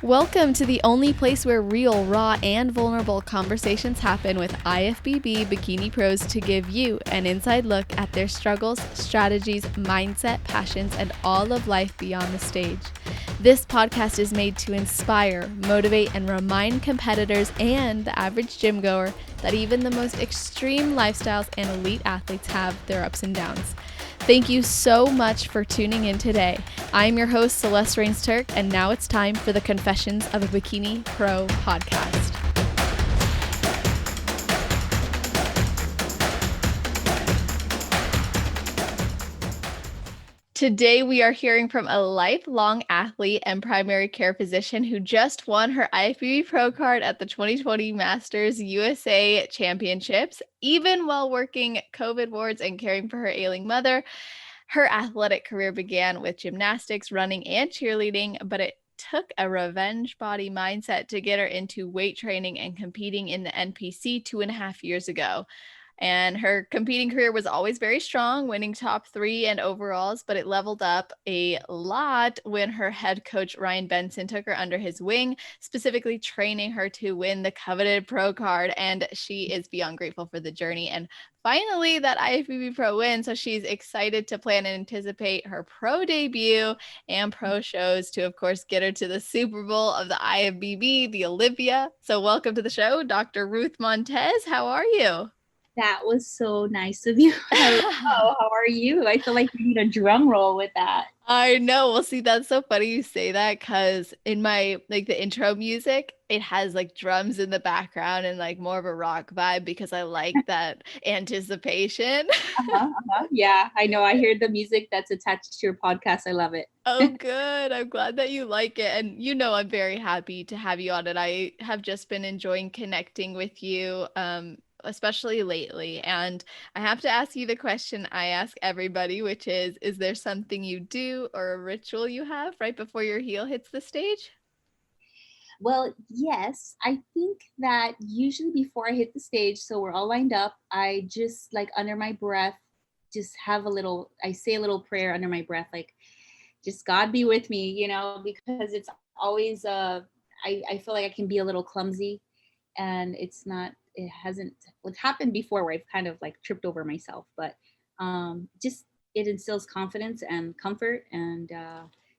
Welcome to the only place where real, raw, and vulnerable conversations happen with IFBB Bikini Pros to give you an inside look at their struggles, strategies, mindset, passions, and all of life beyond the stage. This podcast is made to inspire, motivate, and remind competitors and the average gym goer that even the most extreme lifestyles and elite athletes have their ups and downs. Thank you so much for tuning in today. I'm your host, Celeste Rains-Turk, and now it's time for the Confessions of a Bikini Pro podcast. Today, we are hearing from a lifelong athlete and primary care physician who just won her IFBB Pro card at the 2020 Masters USA Championships. Even while working COVID wards and caring for her ailing mother, her athletic career began with gymnastics, running, and cheerleading, but it took a revenge body mindset to get her into weight training and competing in the NPC 2.5 years ago. And her competing career was always very strong, winning top 3 and overalls, but it leveled up a lot when her head coach, Ryan Benson, took her under his wing, specifically training her to win the coveted pro card. And she is beyond grateful for the journey and finally that IFBB Pro win. So she's excited to plan and anticipate her pro debut and pro shows to, of course, get her to the Super Bowl of the IFBB, the Olympia. So welcome to the show, Dr. Ruth Montes. How are you? That was so nice of you. Hello, how are you? I feel like you need a drum roll with that. I know. Well, see, that's so funny you say that because in my the intro music, it has like drums in the background and like more of a rock vibe because I like that anticipation. Yeah, I know. I hear the music that's attached to your podcast. I love it. Oh, good. I'm glad that you like it. And I'm very happy to have you on it. I have just been enjoying connecting with you, especially lately. And I have to ask you the question I ask everybody, which is there something you do or a ritual you have right before your heel hits the stage? Well, yes, I think that usually before I hit the stage, so we're all lined up, I just like under my breath, just I say a little prayer under my breath, like just God be with me, because it's always, I feel like I can be a little clumsy and it hasn't, what happened before where I've kind of like tripped over myself, but just it instills confidence and comfort and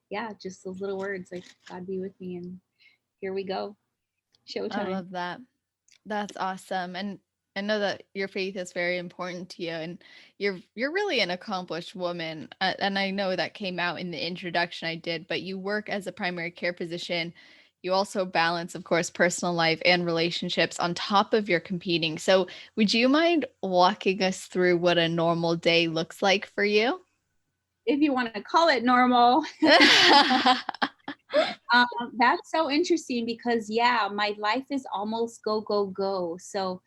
yeah, just those little words like God be with me and here we go. I Showtime. love that. That's awesome. And I know that your faith is very important to you and you're really an accomplished woman. And I know that came out in the introduction I did, but you work as a primary care physician. You also balance, of course, personal life and relationships on top of your competing. So, would you mind walking us through what a normal day looks like for you? If you want to call it normal. That's so interesting because yeah, my life is almost go, go, go. So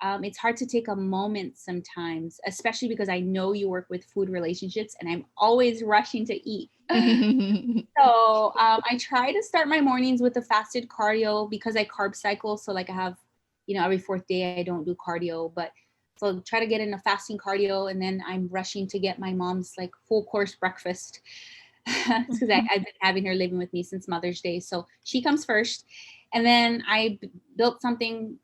it's hard to take a moment sometimes, especially because I know you work with food relationships and I'm always rushing to eat. So I try to start my mornings with a fasted cardio because I carb cycle. So like I have, every fourth day I don't do cardio, but so try to get in a fasting cardio and then I'm rushing to get my mom's like full course breakfast because I've been having her living with me since Mother's Day. So she comes first. And then I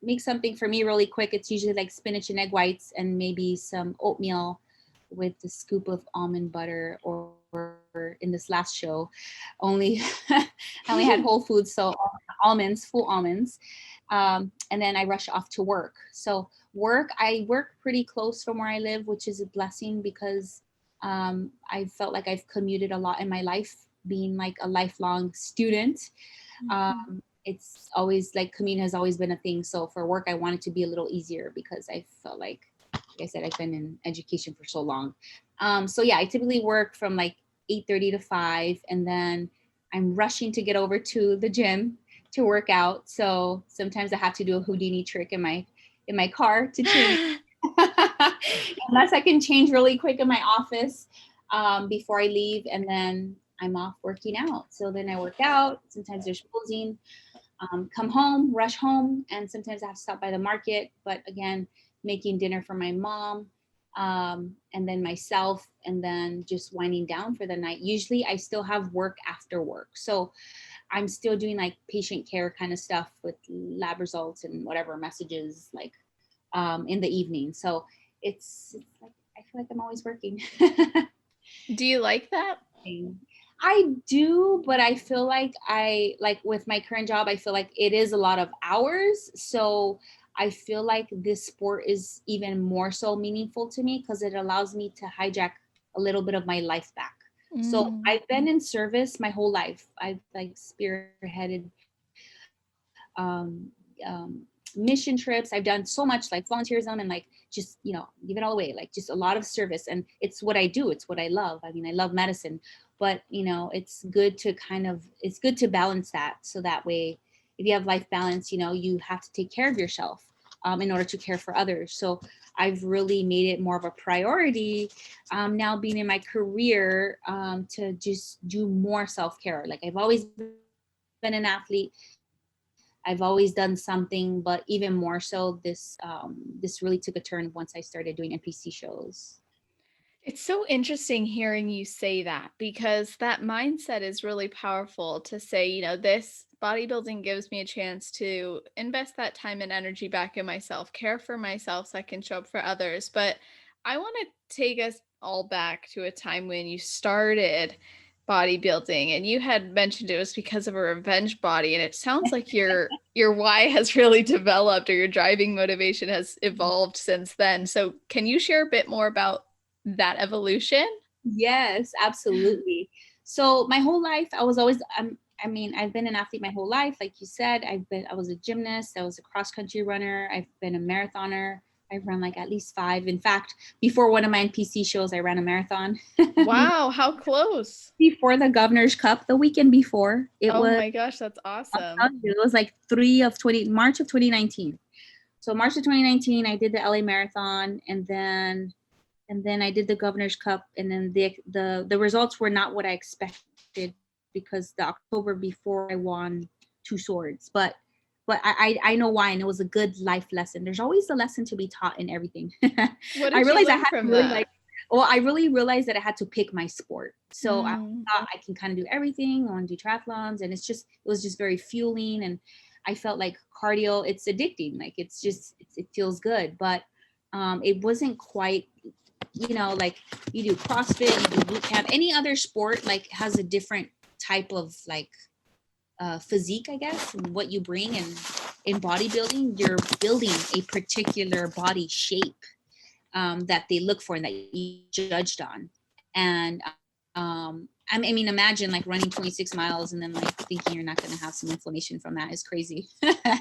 make something for me really quick. It's usually like spinach and egg whites and maybe some oatmeal with a scoop of almond butter or in this last show, only I only had whole foods, so almonds, full almonds. And then I rush off to work. So I work pretty close from where I live, which is a blessing because I felt like I've commuted a lot in my life, being like a lifelong student. It's always like commute has always been a thing. So for work, I want it to be a little easier because I felt like I said, I've been in education for so long. So yeah, I typically work from like 8:30 to 5, and then I'm rushing to get over to the gym to work out. So sometimes I have to do a Houdini trick in my car to change. Unless I can change really quick in my office before I leave, and then I'm off working out. So then I work out. Sometimes there's posing. Come home, rush home, and sometimes I have to stop by the market. But again, making dinner for my mom, and then myself, and then just winding down for the night. Usually I still have work after work. So I'm still doing like patient care kind of stuff with lab results and whatever messages like in the evening. So it's like I feel like I'm always working. Do you like that? I do, but I feel like I like with my current job, I feel like it is a lot of hours. So I feel like this sport is even more so meaningful to me because it allows me to hijack a little bit of my life back. So Mm. I've been in service my whole life. I've like spearheaded mission trips. I've done so much like volunteerism and like just, give it all away, like just a lot of service. And it's what I do. It's what I love. I mean, I love medicine, but it's good to balance that. So that way, if you have life balance, you have to take care of yourself in order to care for others. So I've really made it more of a priority now being in my career to just do more self-care. Like I've always been an athlete. I've always done something, but even more so this really took a turn once I started doing NPC shows. It's so interesting hearing you say that because that mindset is really powerful to say, this bodybuilding gives me a chance to invest that time and energy back in myself, care for myself so I can show up for others. But I want to take us all back to a time when you started bodybuilding and you had mentioned it was because of a revenge body, and it sounds like your why has really developed, or your driving motivation has evolved since then. So can you share a bit more about that evolution? Yes, absolutely. So my whole life, I was always, I've been an athlete my whole life. Like you said, I was a gymnast. I was a cross country runner. I've been a marathoner. I've run like at least 5. In fact, before one of my NPC shows, I ran a marathon. Wow, how close. Before the Governor's Cup, the weekend before, Oh my gosh, that's awesome. it was like March of 2019. So March of 2019, I did the LA Marathon, and then I did the Governor's Cup, and then the results were not what I expected because the October before I won 2 swords, but I know why, and it was a good life lesson. There's always a lesson to be taught in everything. What I did you realized I learn had to from really that? I really realized that I had to pick my sport. So I Mm. thought I can kind of do everything. I want to do triathlons, and it was just very fueling, and I felt like cardio. It's addicting. Like it feels good, but it wasn't quite like you do CrossFit, you do boot camp, any other sport like has a different type of like physique, I guess, and what you bring. And in bodybuilding, you're building a particular body shape that they look for and that you judged on. And I mean, imagine like running 26 miles and then like thinking you're not going to have some inflammation from that is crazy.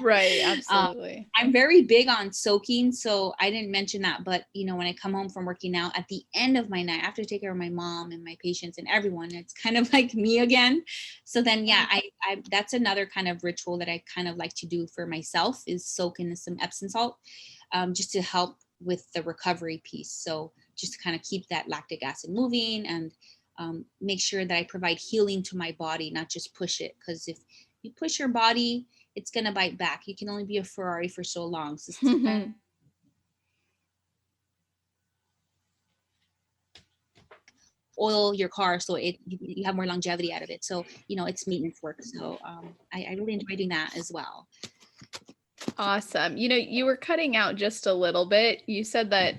Right, um, absolutely. I'm very big on soaking, so I didn't mention that. But when I come home from working out at the end of my night, after I take care of my mom and my patients and everyone, it's kind of like me again. So then, yeah, I that's another kind of ritual that I kind of like to do for myself is soak in some Epsom salt, just to help with the recovery piece. So just to kind of keep that lactic acid moving and make sure that I provide healing to my body, not just push it. Because if you push your body, it's gonna bite back. You can only be a Ferrari for so long. So oil your car so you have more longevity out of it. So it's maintenance work. So I really enjoy doing that as well. Awesome. You were cutting out just a little bit. You said that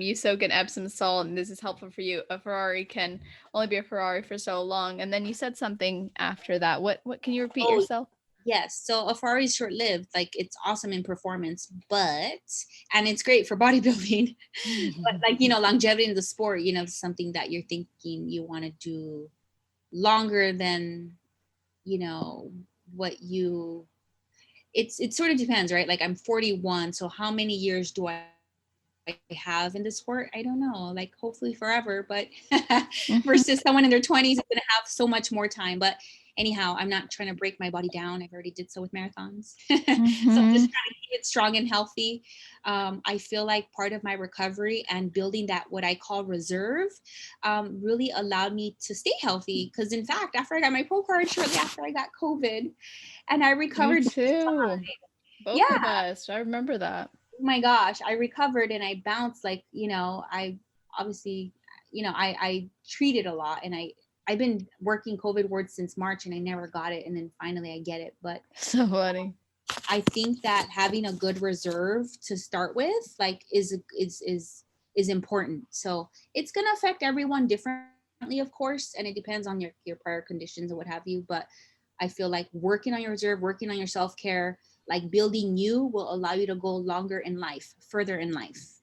you soak in Epsom salt and this is helpful for you. A Ferrari can only be a Ferrari for so long. And then you said something after that. What can you repeat Oh, yourself? yes. So a Ferrari is short lived. Like it's awesome in performance, and it's great for bodybuilding. But like, longevity in the sport, something that you're thinking you want to do longer than, what you it sort of depends, right? Like I'm 41, so how many years do I have in the sport? I don't know, like hopefully forever, but Mhm. versus someone in their 20s is going to have so much more time. But anyhow, I'm not trying to break my body down. I've already did so with marathons. So I'm just Mhm. trying to keep it strong and healthy. I feel like part of my recovery and building that what I call reserve really allowed me to stay healthy. Because in fact, after I got my pro card, shortly after I got COVID, and I Me recovered. too. Both of Yeah, us. I remember that. oh my gosh, I recovered and I bounced like, I obviously, I treated a lot, and I I've been working COVID wards since March and I never got it. And then finally I get it. But So funny. I think that having a good reserve to start with, like, is important. So it's gonna affect everyone differently, of course, and it depends on your prior conditions and what have you. But I feel like working on your reserve, working on your self care, like building you, will allow you to go longer in life, further in life.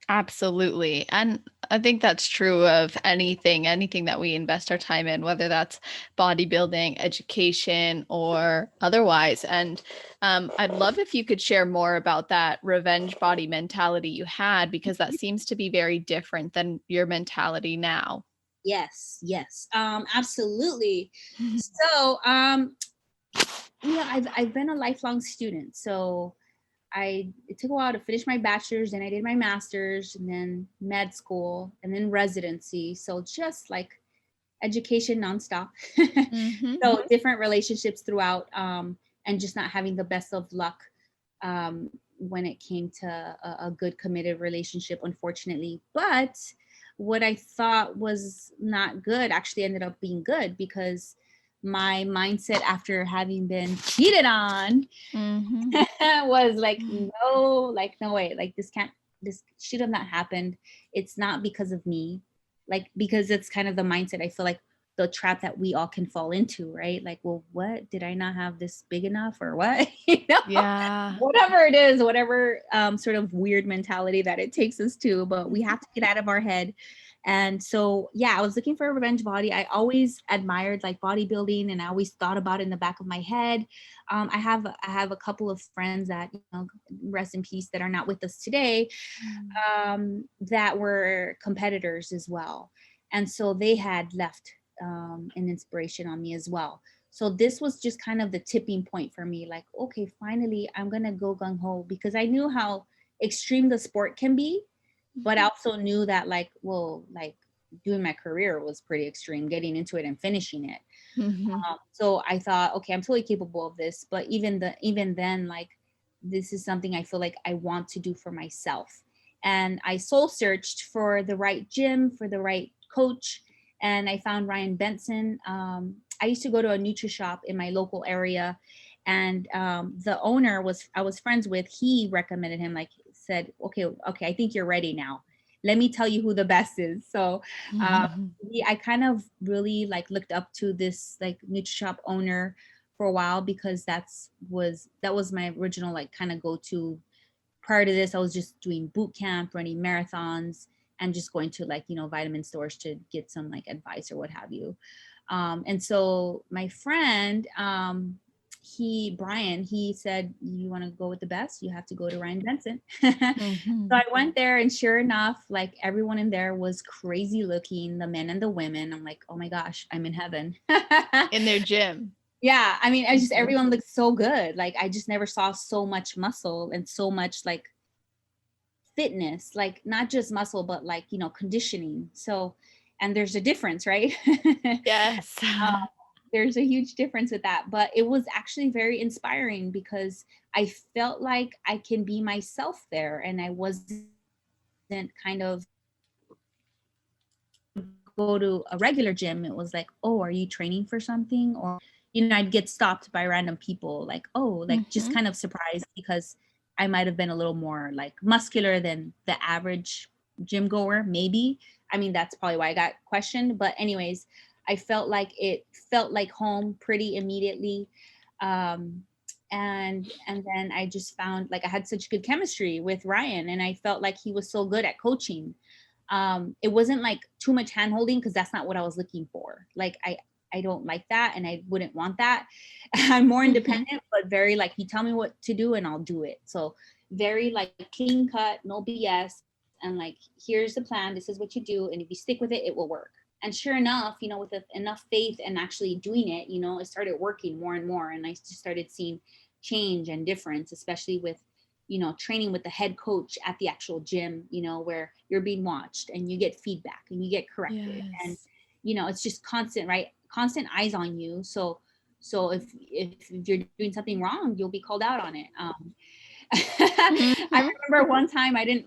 Absolutely. And I think that's true of anything that we invest our time in, whether that's bodybuilding, education, or otherwise. And I'd love if you could share more about that revenge body mentality you had, because that seems to be very different than your mentality now. Yes, yes, absolutely. So, I've been a lifelong student. So it took a while to finish my bachelor's, and I did my master's, and then med school, and then residency. So just like education nonstop. Hmm. So different relationships throughout, and just not having the best of luck when it came to a good committed relationship, unfortunately. But what I thought was not good actually ended up being good, because my mindset after having been cheated on Hmm. was like no way, like this should have not happened. It's not because of me, like, because it's kind of the mindset, I feel like, the trap that we all can fall into, right? Like, well, what, did I not have this big enough, or what? Yeah. Whatever it is, whatever sort of weird mentality that it takes us to, but we have to get out of our head. And so, yeah, I was looking for a revenge body. I always admired like bodybuilding, and I always thought about it in the back of my head. I have a couple of friends that, rest in peace, that are not with us today, that were competitors as well, and so they had left an inspiration on me as well. So this was just kind of the tipping point for me. Like, okay, finally, I'm gonna go gung ho, because I knew how extreme the sport can be, but I also knew that, like, well, like, doing my career was pretty extreme, getting into it and finishing it. Hmm. So I thought, okay, I'm totally capable of this. But even then, like, this is something I feel like I want to do for myself. And I soul searched for the right gym, for the right coach, and I found Ryan Benson. I used to go to a Nutri Shop in my local area, and the owner was I was friends with. He recommended him, like, said, okay, I think you're ready now. Let me tell you who the best is. So um, I kind of really like looked up to this like Nutri Shop owner for a while, because that was my original like kind of go to. Prior to this, I was just doing boot camp, running marathons, and just going to, like, vitamin stores to get some like advice or what have you. And so my friend, Brian, he said, you want to go with the best, you have to go to Ryan Benson. So I went there, and sure enough, like, everyone in there was crazy looking, the men and the women. I'm like, oh my gosh, I'm in heaven. In their gym. Yeah, I mean, I just Mhm. everyone looked so good. Like, I just never saw so much muscle and so much like fitness, like not just muscle, but like, conditioning. So, and there's a difference, right? Yes. There's a huge difference with that. But it was actually very inspiring, because I felt like I can be myself there, and I wasn't kind of go to a regular gym, it was like, oh, are you training for something? Or, I'd get stopped by random people, like, oh, like, just Hmm. kind of surprised, because I might have been a little more like muscular than the average gym goer, maybe. I mean, that's probably why I got questioned. But anyways, it felt like home pretty immediately. Um, and then I just found like I had such good chemistry with Ryan, and I felt like he was so good at coaching. It wasn't like too much hand holding, because that's not what I was looking for. Like, I don't like that, and I wouldn't want that. I'm more Hmm. independent, but very like, you tell me what to do and I'll do it. So very like clean cut, no BS, and like, here's the plan, this is what you do, and if you stick with it, it will work. And sure enough, with enough faith and actually doing it, it started working more and more, and I just started seeing change and difference, especially with training with the head coach at the actual gym, where you're being watched and you get feedback and you get corrected. And, Yes. it's just constant, right? Constant eyes on you. So if you're doing something wrong, you'll be called out on it. I remember one time I didn't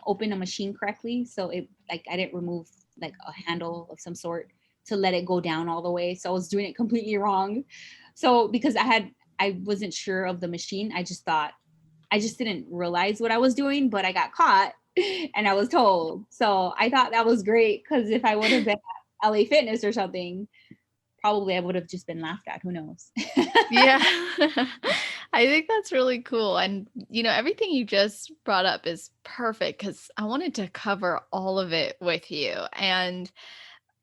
open a machine correctly. So it like I didn't remove like a handle of some sort to let it go down all the way. So I was doing it completely wrong. So because I wasn't sure of the machine, I just didn't realize what I was doing, but I got caught and I was told. So I thought that was great because if I would have been at LA Fitness or something, probably I would have just been laughed at. Who knows? Yeah. I think that's really cool. And, everything you just brought up is perfect because I wanted to cover all of it with you. And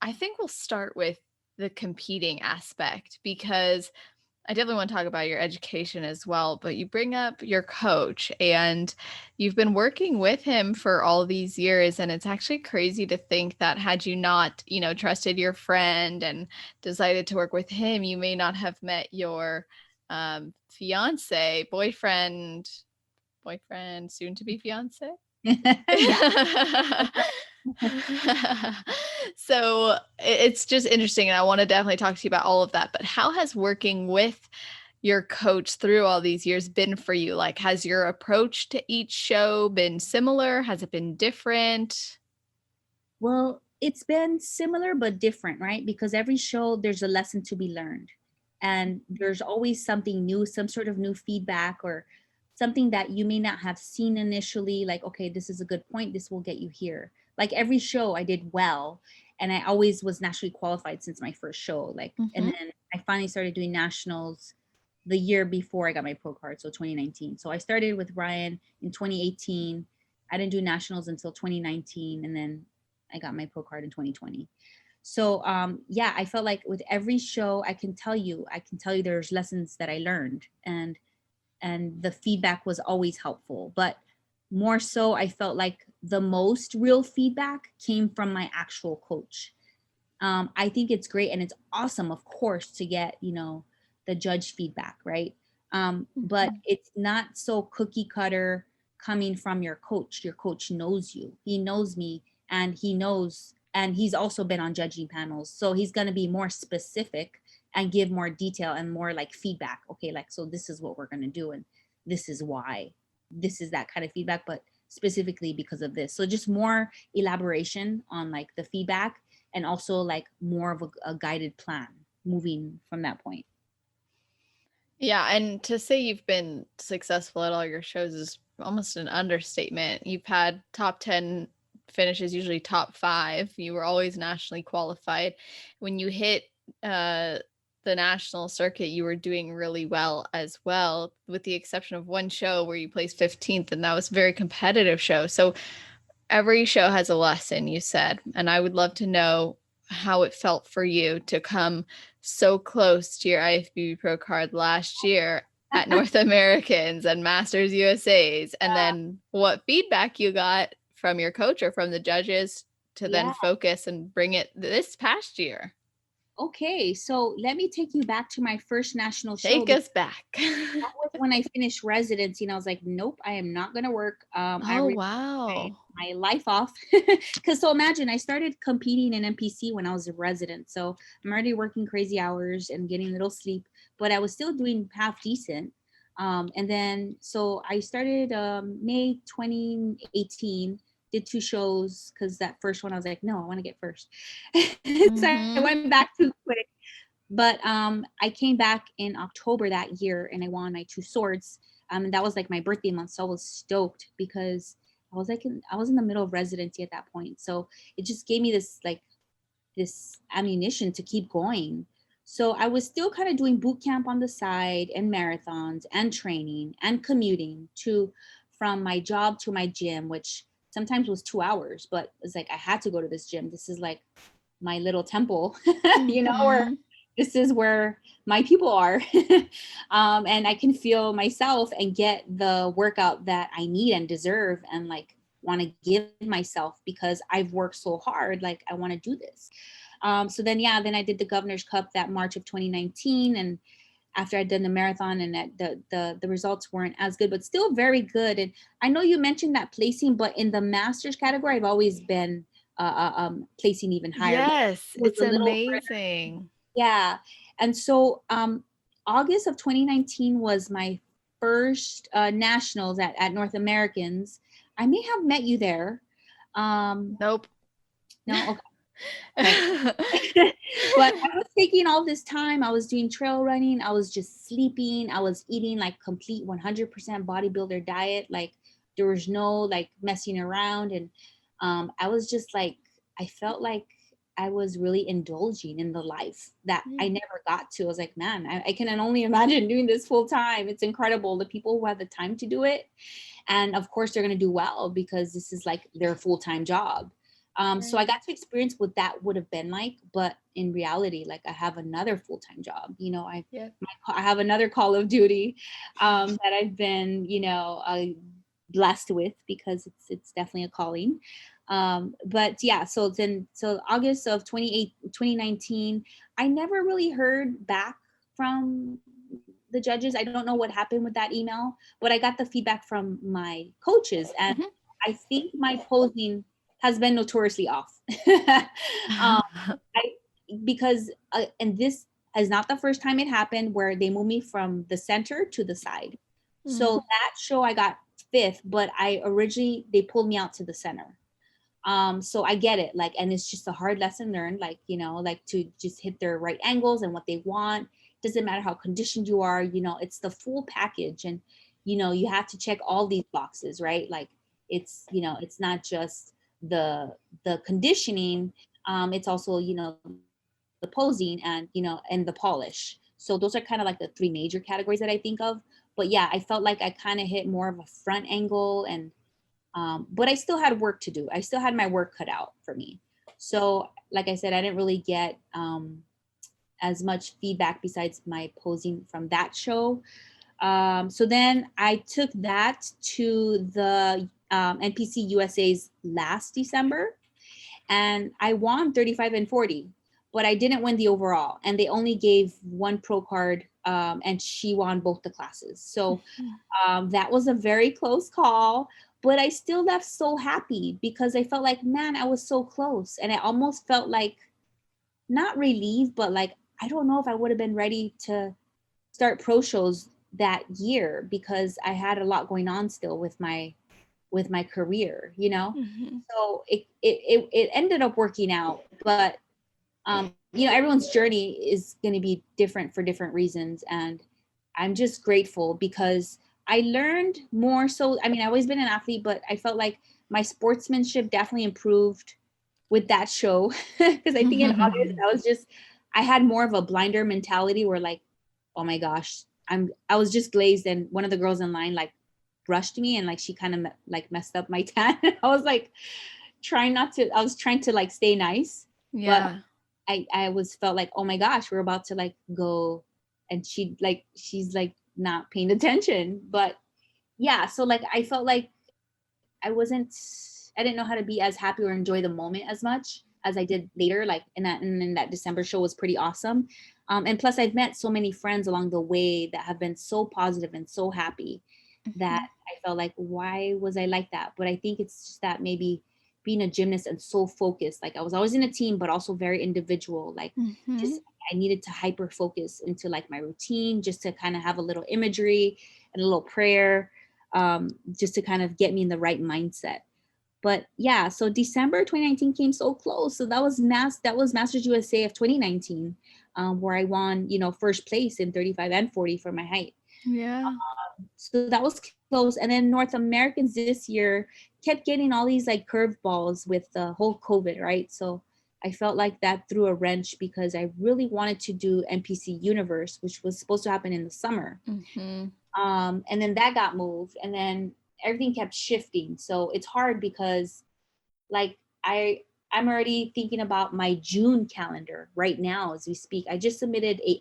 I think we'll start with the competing aspect because I definitely want to talk about your education as well, but you bring up your coach and you've been working with him for all these years. And it's actually crazy to think that had you not, trusted your friend and decided to work with him, you may not have met your fiance, boyfriend, soon to be fiance. Yeah. So it's just interesting. And I want to definitely talk to you about all of that. But how has working with your coach through all these years been for you? Like, has your approach to each show been similar? Has it been different? Well, it's been similar but different, right? Because every show there's a lesson to be learned. And there's always something new, some sort of new feedback or something that you may not have seen initially. Like, okay, this is a good point. This will get you here. Like every show I did well. And I always was nationally qualified since my first show. Like, and Mm-hmm. then I finally started doing nationals the year before I got my pro card. So 2019. So I started with Ryan in 2018. I didn't do nationals until 2019. And then I got my pro card in 2020. So yeah, I felt like with every show I can tell you there's lessons that I learned and the feedback was always helpful. But more so I felt like the most real feedback came from my actual coach. I think it's great and it's awesome, of course, to get, the judge feedback, right? But Mm-hmm. it's not so cookie cutter coming from your coach. Your coach knows you, he knows me, and and he's also been on judging panels. So he's going to be more specific and give more detail and more like feedback. Okay, like, so this is what we're going to do, and this is why. This is that kind of feedback, but specifically because of this. So just more elaboration on like the feedback and also like more of a guided plan moving from that point. Yeah, and to say you've been successful at all your shows is almost an understatement. You've had top 10 finishes, usually top 5. You were always nationally qualified. When you hit uh the national circuit, you were doing really well as well, with the exception of one show where you placed 15th, and that was a very competitive show. So every show has a lesson, you said, and I would love to know how it felt for you to come so close to your IFBB Pro card last year at North Americans and Masters USAs, and then what feedback you got from your coach or from the judges to then Yeah. focus and bring it this past year. Okay, so let me take you back to my first national show Take because us back. that was when I finished residency, and I was like, nope, I am not going to work. I Oh, really wow. my life off because so imagine I started competing in NPC when I was a resident, so I'm already working crazy hours and getting little sleep, but I was still doing half decent. And then so I started May 2018, did 2 shows because that first one I was like, no, I want to get first. So I Mm-hmm. went back too quick. But I came back in October that year and I won my 2 swords. And that was like my birthday month. So I was stoked because I was in the middle of residency at that point. So it just gave me this ammunition to keep going. So I was still kind of doing boot camp on the side and marathons and training and commuting to from my job to my gym, which sometimes was 2 hours, but it's like I had to go to this gym. This is like my little temple, or Mm-hmm. this is where my people are. And I can feel myself and get the workout that I need and deserve and like want to give myself because I've worked so hard. Like I want to do this. So then, yeah, then I did the Governor's Cup that March of 2019. And after I'd done the marathon and that the results weren't as good, but still very good. And I know you mentioned that placing, but in the masters category, I've always been placing even higher. But Yes, it was it's a little amazing. yeah. And so August of 2019 was my first nationals at North Americans. I may have met you there. Um, Nope. no, okay. But but I was taking all this time. I was doing trail running. I was just sleeping. I was eating like complete 100% bodybuilder diet. Like there was no like messing around. And I was just like, I felt like I was really indulging in the life that I never got to. I was like, man, I can only imagine doing this full time. It's incredible. The people who have the time to do it. And of course, they're going to do well because this is like their full time job. So I got to experience what that would have been like, but in reality, like I have another full-time job. You know, Yeah. I have another Call of Duty that I've been, blessed with because it's definitely a calling. But yeah, so August of 2019, I never really heard back from the judges. I don't know what happened with that email, but I got the feedback from my coaches, and I think my posing has been notoriously off. um, I because and this is not the first time it happened where they moved me from the center to the side. So that show I got fifth, but I originally they pulled me out to the center. So I get it, like, and it's just a hard lesson learned, like, like to just hit their right angles and what they want. Doesn't matter how conditioned you are, it's the full package. And you have to check all these boxes, right? Like it's not just the conditioning, it's also the posing and the polish. So those are kind of like the three major categories that I think of. But yeah, I felt like I kind of hit more of a front angle, and but I still had work to do. I still had my work cut out for me. So, like I said, I didn't really get as much feedback besides my posing from that show. So then I took that to the NPC USA's last December, and I won 35 and 40, but I didn't win the overall. And they only gave one pro card, and she won both the classes. So that was a very close call, but I still left so happy because I felt like, man, I was so close. And I almost felt like not relieved, but like, I don't know if I would have been ready to start pro shows that year because I had a lot going on still with my career. So it ended up working out, but everyone's journey is going to be different for different reasons. And I'm just grateful because I learned more. So, I mean, I've always been an athlete, but I felt like my sportsmanship definitely improved with that show. Because I think in August, I had more of a blinder mentality where like, oh my gosh, I was just glazed, and one of the girls in line like brushed me, and like she kind of like messed up my tan. I was like I was trying to like stay nice, but Yeah. I was felt like, oh my gosh, we're about to like go, and she's like not paying attention. But yeah, so like I felt like I didn't know how to be as happy or enjoy the moment as much as I did later. Like in that December show was pretty awesome. And plus I've met so many friends along the way that have been so positive and so happy that I felt like, why was I like that? But I think it's just that maybe being a gymnast and so focused, like I was always in a team, but also very individual. Like just I needed to hyper focus into like my routine just to kind of have a little imagery and a little prayer, just to kind of get me in the right mindset. But yeah, so December 2019 came so close. So that was Masters USA of 2019, where I won, first place in 35 and 40 for my height. Yeah. So that was close. And then North Americans this year kept getting all these like curveballs with the whole COVID, right? So I felt like that threw a wrench because I really wanted to do NPC Universe, which was supposed to happen in the summer. And then that got moved, and then everything kept shifting. So it's hard because like I'm already thinking about my June calendar right now as we speak. I just submitted a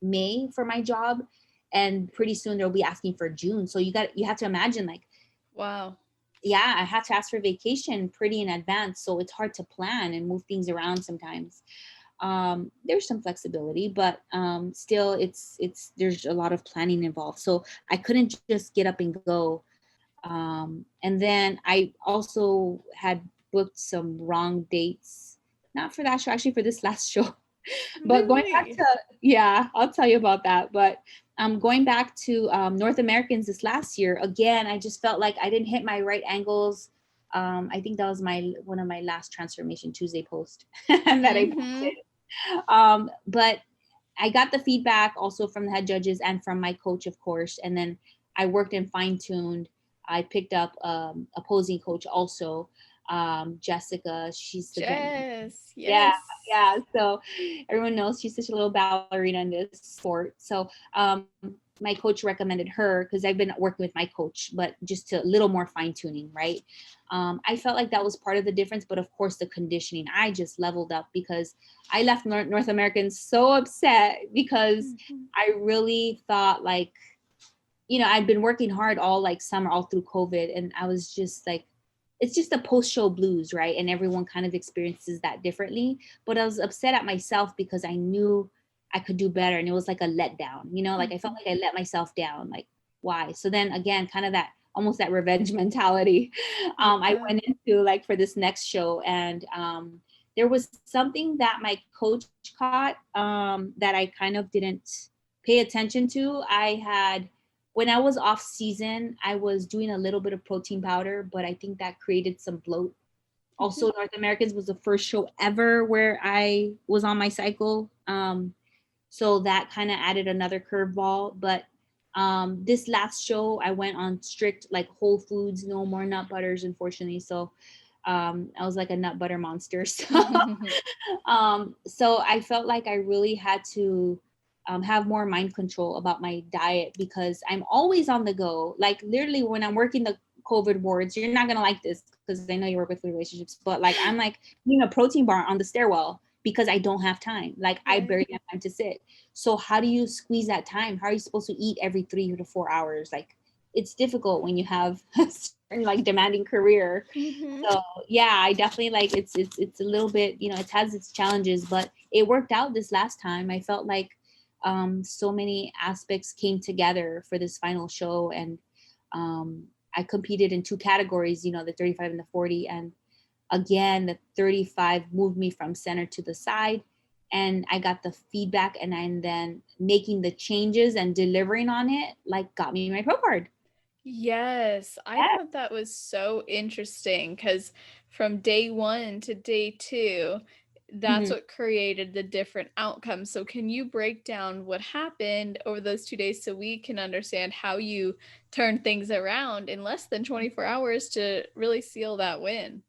May for my job, and pretty soon they'll be asking for June. So you have to imagine like, Wow. yeah, I have to ask for vacation pretty in advance. So it's hard to plan and move things around sometimes. There's some flexibility, but still there's a lot of planning involved. So I couldn't just get up and go. And then I also had booked some wrong dates, not for that show, actually for this last show. But going back Really? to, yeah, I'll tell you about that. But going back to North Americans this last year, again, I just felt like I didn't hit my right angles. I think that was one of my last Transformation Tuesday post that I Mm-hmm. posted. But I got the feedback also from the head judges and from my coach, of course. And then I worked and fine tuned. I picked up opposing coach also, Jessica. She's the grand. Jess, Yeah, yes. yeah. So everyone knows she's such a little ballerina in this sport. So my coach recommended her because I've been working with my coach, but just to a little more fine tuning, right? I felt like that was part of the difference, but of course the conditioning, I just leveled up because I left North Americans so upset because Mhm. I really thought like, I'd been working hard all like summer, all through COVID. And I was just like, it's just the post show blues, right? And everyone kind of experiences that differently. But I was upset at myself because I knew I could do better. And it was like a letdown, like I felt Mhm. like I let myself down. Like, why? So then again, kind of that almost that revenge mentality. I Yeah. went into like for this next show, and there was something that my coach caught that I kind of didn't pay attention to. When I was off season, I was doing a little bit of protein powder, but I think that created some bloat. Mhm. Also, North Americans was the first show ever where I was on my cycle. So that kind of added another curveball. But this last show, I went on strict like whole foods, no more nut butters, unfortunately. So I was like a nut butter monster. So I felt like I really had to have more mind control about my diet because I'm always on the go. Like literally when I'm working the COVID wards, you're not gonna like this because I know you work with relationships, but like I'm like eating a protein bar on the stairwell because I don't have time. Like I Right. barely have time to sit. So how do you squeeze that time? How are you supposed to eat every 3 to 4 hours? Like it's difficult when you have a certain like demanding career. Mhm. So yeah, I definitely like it's a little bit, it has its challenges, but it worked out this last time. I felt like so many aspects came together for this final show, and I competed in two categories, the 35 and the 40, and again the 35 moved me from center to the side, and I got the feedback, and then making the changes and delivering on it like got me my pro card. Yes, I Yeah. thought that was so interesting because from day one to day two, that's Mhm. what created the different outcomes. So, can you break down what happened over those 2 days so we can understand how you turned things around in less than 24 hours to really seal that win?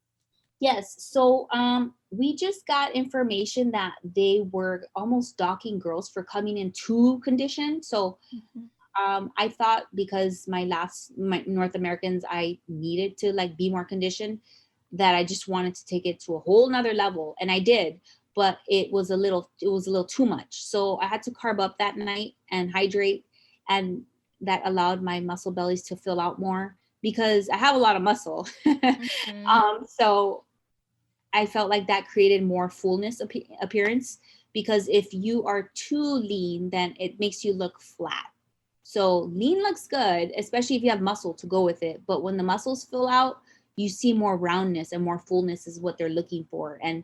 Yes. So we just got information that they were almost docking girls for coming in too conditioned. So Mhm. I thought because my North Americans, I needed to like be more conditioned, that I just wanted to take it to a whole nother level. And I did, but it was a little too much. So I had to carb up that night and hydrate. And that allowed my muscle bellies to fill out more because I have a lot of muscle. Mhm. So I felt like that created more fullness appearance, because if you are too lean, then it makes you look flat. So lean looks good, especially if you have muscle to go with it. But when the muscles fill out, you see more roundness and more fullness is what they're looking for. And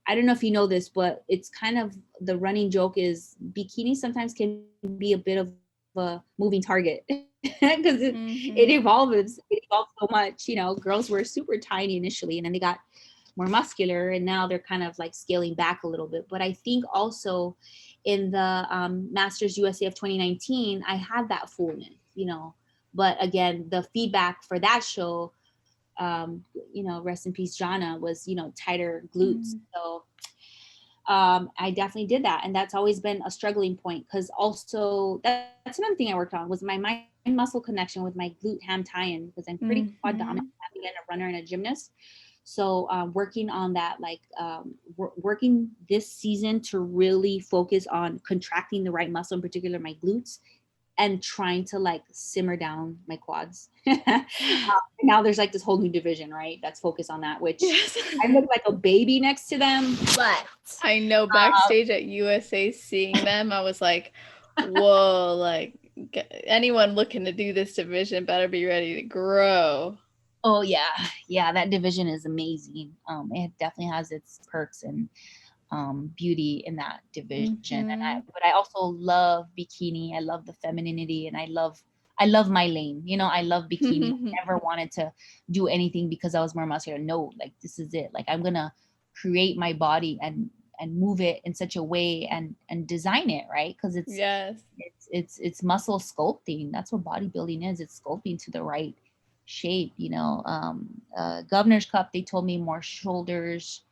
I don't know if you know this, but it's kind of the running joke is bikini sometimes can be a bit of a moving target because it Mhm. evolves so much. Girls were super tiny initially, and then they got more muscular, and now they're kind of like scaling back a little bit. But I think also in the Masters USA of 2019, I had that fullness. But again, the feedback for that show, rest in peace Jana, was tighter glutes. Mhm. So I definitely did that, and that's always been a struggling point, because also that's another thing I worked on was my mind muscle connection with my glute ham tie-in, because I'm pretty quad dominant, Mhm. having been a runner and a gymnast. So working on that, like working this season to really focus on contracting the right muscle, in particular my glutes, and trying to like simmer down my quads. Now there's like this whole new division, right? That's focused on that, which Yes. I look like a baby next to them, but I know backstage at USA seeing them, I was like, whoa, like anyone looking to do this division better be ready to grow. oh yeah, that division is amazing. It definitely has its perks and beauty in that division. Hmm. But I also love bikini. I love the femininity, and I love I love my lane. You know, I love bikini. Never wanted to do anything because I was more muscular. No, like this is it. Like I'm gonna create my body and move it in such a way and design it right, because Yes. it's muscle sculpting. That's what bodybuilding is. It's sculpting to the right shape. Governor's Cup, they told me more shoulders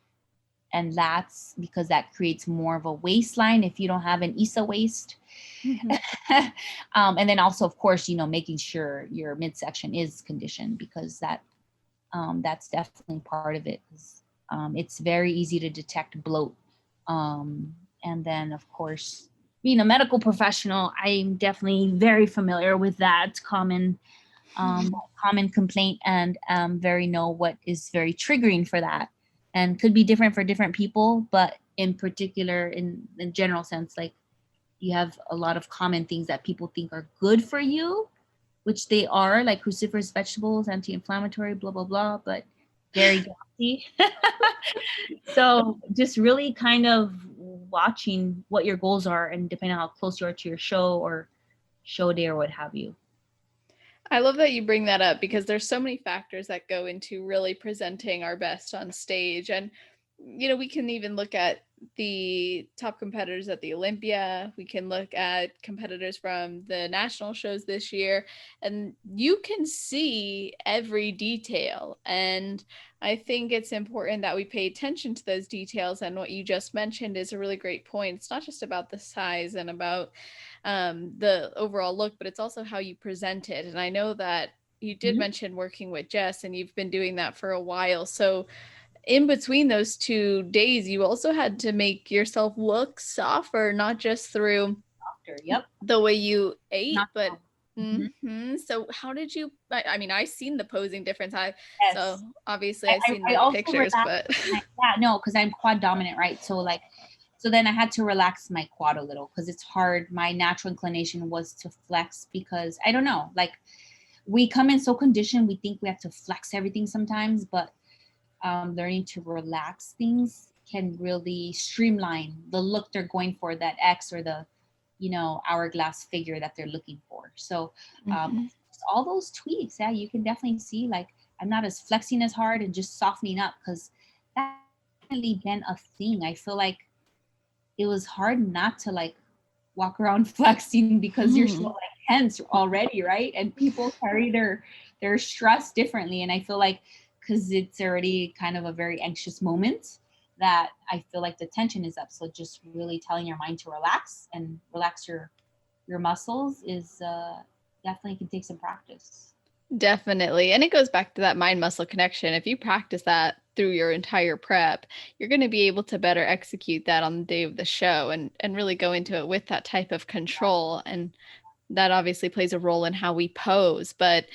and lats because that creates more of a waistline if you don't have an ISA waist. Mhm. And then also, of course, making sure your midsection is conditioned, because that's definitely part of it. It's very easy to detect bloat. And then, of course, being a medical professional, I'm definitely very familiar with that common complaint, and very know what is very triggering for that, and could be different for different people. But in particular, in general sense, like you have a lot of common things that people think are good for you, which they are, like cruciferous vegetables, anti-inflammatory, blah blah blah, but very gassy. So just really kind of watching what your goals are, and depending on how close you are to your show or show day or what have you. I love that you bring that up because there's so many factors that go into really presenting our best on stage. And, we can even look at the top competitors at the Olympia. We can look at competitors from the national shows this year, and you can see every detail. And I think it's important that we pay attention to those details. And what you just mentioned is a really great point. It's not just about the size and about the overall look, but it's also how you present it. And I know that you did mention working with Jess, and you've been doing that for a while. So in between those 2 days, you also had to make yourself look softer, not just through Yep. the way you ate, Not but so how did you, I mean, I seen the posing difference. So yes. obviously I seen I the also pictures, relaxed. but Yeah, no, because I'm quad dominant, right? So then I had to relax my quad a little because it's hard. My natural inclination was to flex because I don't know, like we come in so conditioned, we think we have to flex everything sometimes, but learning to relax things can really streamline the look they're going for, that X or the, hourglass figure that they're looking for. So all those tweaks, yeah, you can definitely see like I'm not as flexing as hard and just softening up, because that's definitely been a thing. I feel like it was hard not to like walk around flexing because you're so like tense already, right? And people carry their stress differently. And I feel like because it's already kind of a very anxious moment, that I feel like the tension is up. So just really telling your mind to relax and relax your muscles is definitely can take some practice. definitely. And it goes back to that mind muscle connection. If you practice that through your entire prep, you're going to be able to better execute that on the day of the show and really go into it with that type of control. And that obviously plays a role in how we pose. But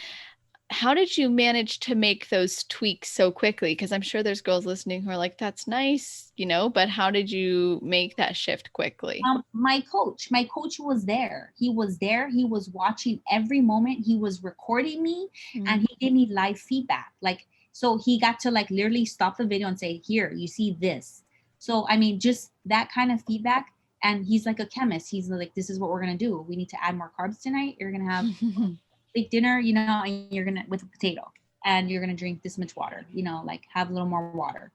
how did you manage to make those tweaks so quickly? Because I'm sure there's girls listening who are like, that's nice, but how did you make that shift quickly? My coach was there. He was there. He was watching every moment. He was recording me, and he gave me live feedback. Like, so he got to like literally stop the video and say, "Here, you see this." So I mean, just that kind of feedback. And he's like a chemist. He's like, "This is what we're gonna do. We need to add more carbs tonight. You're gonna have big dinner, and you're gonna with a potato, and you're gonna drink this much water. Like have a little more water."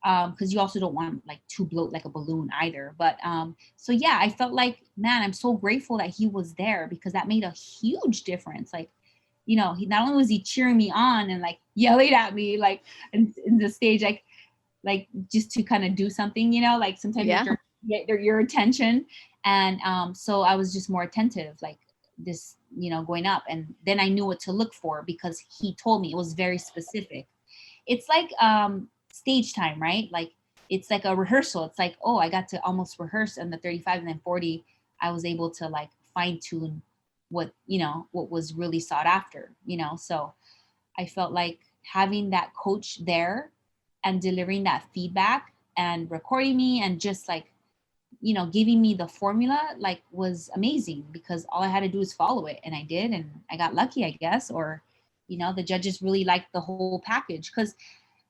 Because you also don't want like to bloat like a balloon either. But so yeah, I felt like, man, I'm so grateful that he was there, because that made a huge difference. Like, he not only was he cheering me on and like yelling at me like in the stage, like just to kind of do something, like sometimes Yeah. you're trying to get your attention. And so I was just more attentive, like this, going up. And then I knew what to look for because he told me. It was very specific. It's like stage time, right? Like it's like a rehearsal. It's like, oh, I got to almost rehearse in the 35, and then 40 I was able to like fine tune what was really sought after. So I felt like having that coach there and delivering that feedback and recording me and just like giving me the formula like was amazing, because all I had to do is follow it, and I did, and I got lucky, I guess. Or the judges really liked the whole package, because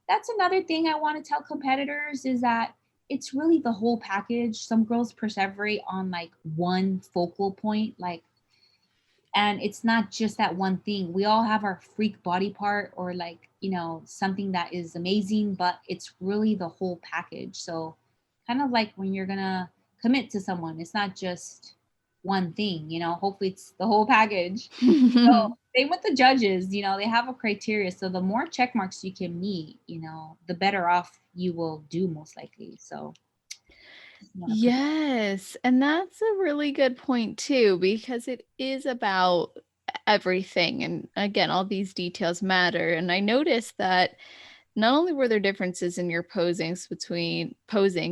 that's another thing I want to tell competitors is that it's really the whole package. Some girls perseverate on like one focal point. Like And it's not just that one thing. We all have our freak body part, or like, something that is amazing, but it's really the whole package. So kind of like when you're gonna commit to someone, it's not just one thing, hopefully it's the whole package. So same with the judges, they have a criteria. So the more check marks you can meet, the better off you will do, most likely. So just want to put that. Yes, and that's a really good point too, because it is about everything. And again, all these details matter. And I noticed that not only were there differences in your posing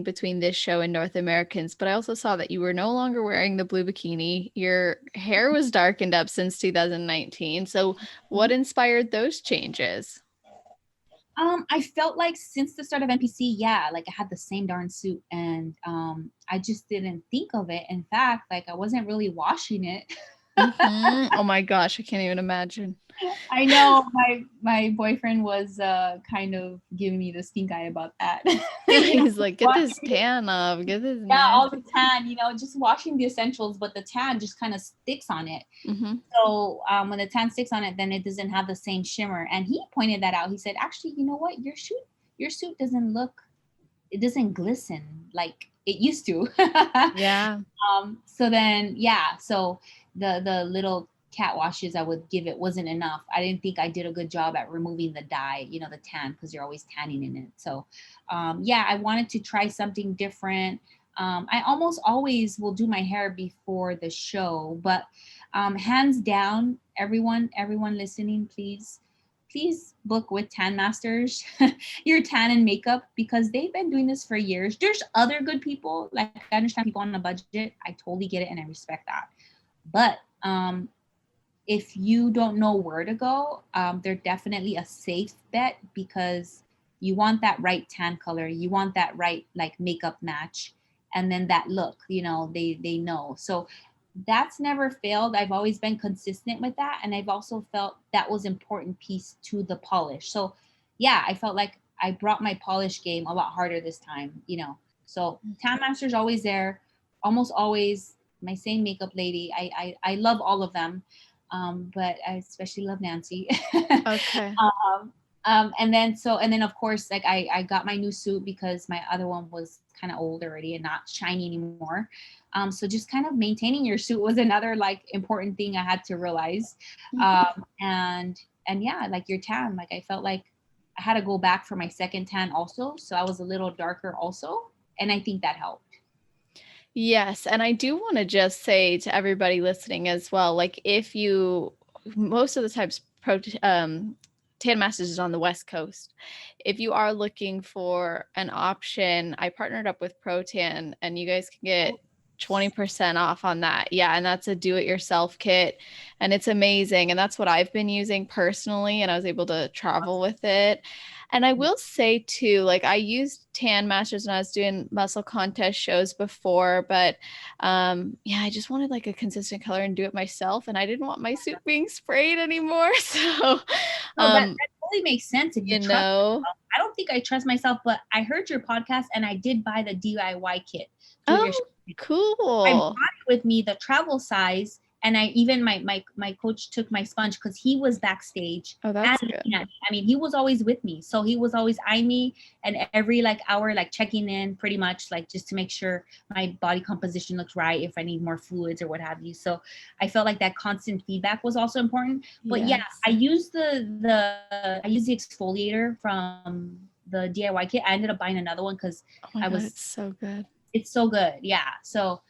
between this show and North Americans, but I also saw that you were no longer wearing the blue bikini. Your hair was darkened up since 2019. So what inspired those changes? I felt like since the start of NPC, yeah, like I had the same darn suit, and I just didn't think of it. In fact, like I wasn't really washing it. Oh my gosh, I can't even imagine. I know my boyfriend was kind of giving me the stink eye about that. He's like, get this Washing, tan off, get this yeah, all nasty. the tan, just washing the essentials, but the tan just kind of sticks on it. Hmm. So when the tan sticks on it, then it doesn't have the same shimmer. And he pointed that out. He said, actually, you know what? Your suit doesn't look, it doesn't glisten like it used to. Yeah. So then, yeah, so the little cat washes I would give it wasn't enough. I didn't think I did a good job at removing the dye, the tan, because you're always tanning in it. So yeah, I wanted to try something different. I almost always will do my hair before the show, but hands down, everyone listening, please book with Tan Masters, your tan and makeup, because they've been doing this for years. There's other good people. Like, I understand people on a budget. I totally get it and I respect that. But if you don't know where to go, they're definitely a safe bet, because you want that right tan color, you want that right like makeup match, and then that look. They know. So that's never failed. I've always been consistent with that, and I've also felt that was important piece to the polish. So yeah, I felt like I brought my polish game a lot harder this time. So Tan Master's always there, almost always my same makeup lady. I love all of them, but I especially love Nancy. Okay. And then of course, like I got my new suit because my other one was kind of old already and not shiny anymore. So just kind of maintaining your suit was another like important thing I had to realize. Mhm. And yeah, like your tan, like I felt like I had to go back for my second tan also, so I was a little darker also, and I think that helped. Yes, and I do want to just say to everybody listening as well, like if you most of the times Tan Masters is on the West Coast. If you are looking for an option, I partnered up with ProTan and you guys can get 20% off on that. Yeah, and that's a do-it-yourself kit and it's amazing and that's what I've been using personally and I was able to travel with it. And I will say too, like I used Tan Masters when I was doing muscle contest shows before, but yeah, I just wanted like a consistent color and do it myself. And I didn't want my suit being sprayed anymore. So, No, that um, that totally makes sense if you you trust know, yourself. I don't think I trust myself, but I heard your podcast and I did buy the DIY kit. Do it yourself. oh, I brought cool. it with me, the travel size, and I even my coach took my sponge because he was backstage Oh, and that's looking good. at me. I mean, he was always with me, so he was always eyeing me, and every like hour, like checking in, pretty much like just to make sure my body composition looks right, if I need more fluids or what have you. So I felt like that constant feedback was also important. But yeah, Yes. I used the exfoliator from the DIY kit. I ended up buying another one because Oh my I God, was it's so good. it's so good. Yeah. So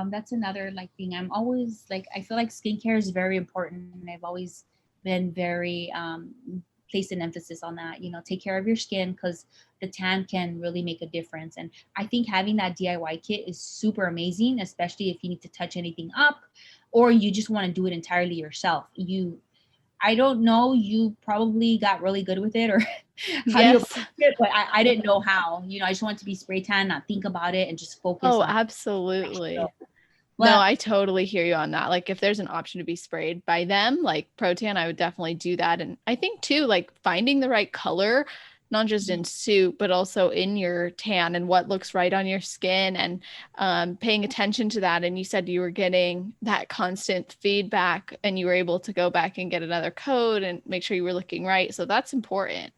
that's another like thing. I'm always like, I feel like skincare is very important, and I've always been very placed an emphasis on that. Take care of your skin, because the tan can really make a difference. And I think having that DIY kit is super amazing, especially if you need to touch anything up, or you just want to do it entirely yourself. I don't know, you probably got really good with it, or how do you approach Yes. it, but I didn't know how. I just want to be spray tan, not think about it, and just focus Oh, on my show. absolutely. No, But I totally hear you on that. Like if there's an option to be sprayed by them, like Protan, I would definitely do that. And I think too, like finding the right color, not just in suit, but also in your tan and what looks right on your skin, and paying attention to that. And you said you were getting that constant feedback and you were able to go back and get another coat and make sure you were looking right. So that's important.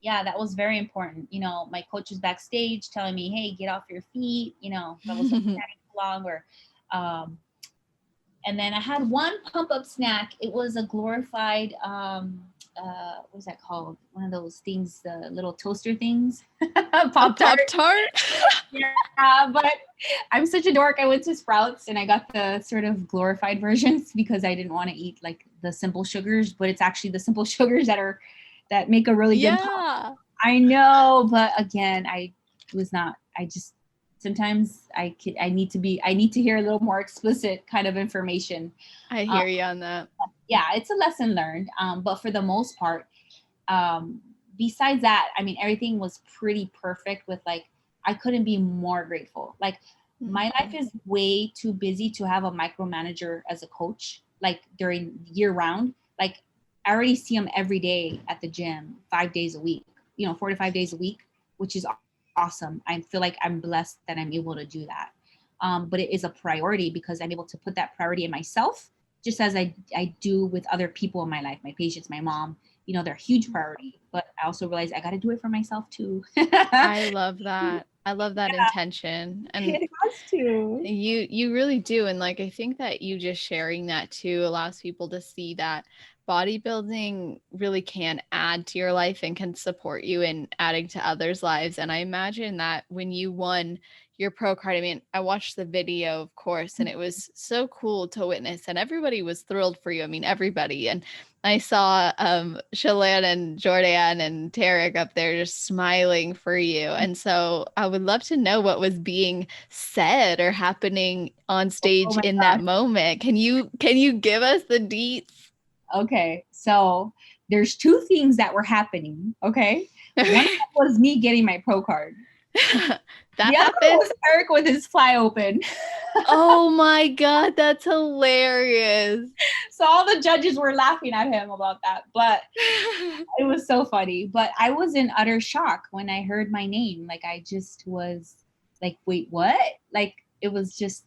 Yeah, that was very important. You know, my coach was backstage telling me, hey, get off your feet, you know, if I was standing too long, or and then I had one pump up snack. It was a glorified what was that called? One of those things, the little toaster things. Pop tart. Pop-Tart? Yeah, but I'm such a dork. I went to Sprouts and I got the sort of glorified versions because I didn't want to eat like the simple sugars, but it's actually the simple sugars that make a really good pop. Yeah. I know, but again, I just sometimes I need to hear a little more explicit kind of information. I hear you on that. Yeah, it's a lesson learned. But for the most part, besides that, I mean, everything was pretty perfect with like, I couldn't be more grateful. Like my life is way too busy to have a micromanager as a coach, like during year round. Like I already see him every day at the gym, 5 days a week, 4 to 5 days a week, which is awesome. I feel like I'm blessed that I'm able to do that. But it is a priority because I'm able to put that priority in myself, just as I do with other people in my life, my patients, my mom. They're a huge priority, but I also realize I got to do it for myself too. I love that. I love that intention. And it has to. you really do. And like, I think that you just sharing that too allows people to see that bodybuilding really can add to your life and can support you in adding to others' lives. And I imagine that when you won your pro card, I mean, I watched the video, of course, and it was so cool to witness, and everybody was thrilled for you. I mean, everybody. And I saw Shalane and Jordan and Tarek up there just smiling for you. And so I would love to know what was being said or happening on Oh stage my in that gosh. moment. Can you give us the deets? Okay, so there's two things that were happening. Okay, one was me getting my pro card. That The other one happened? was Eric with his fly open. Oh my God, that's hilarious. So all the judges were laughing at him about that, but it was so funny. But I was in utter shock when I heard my name. Like I just was like, wait, what? Like it was just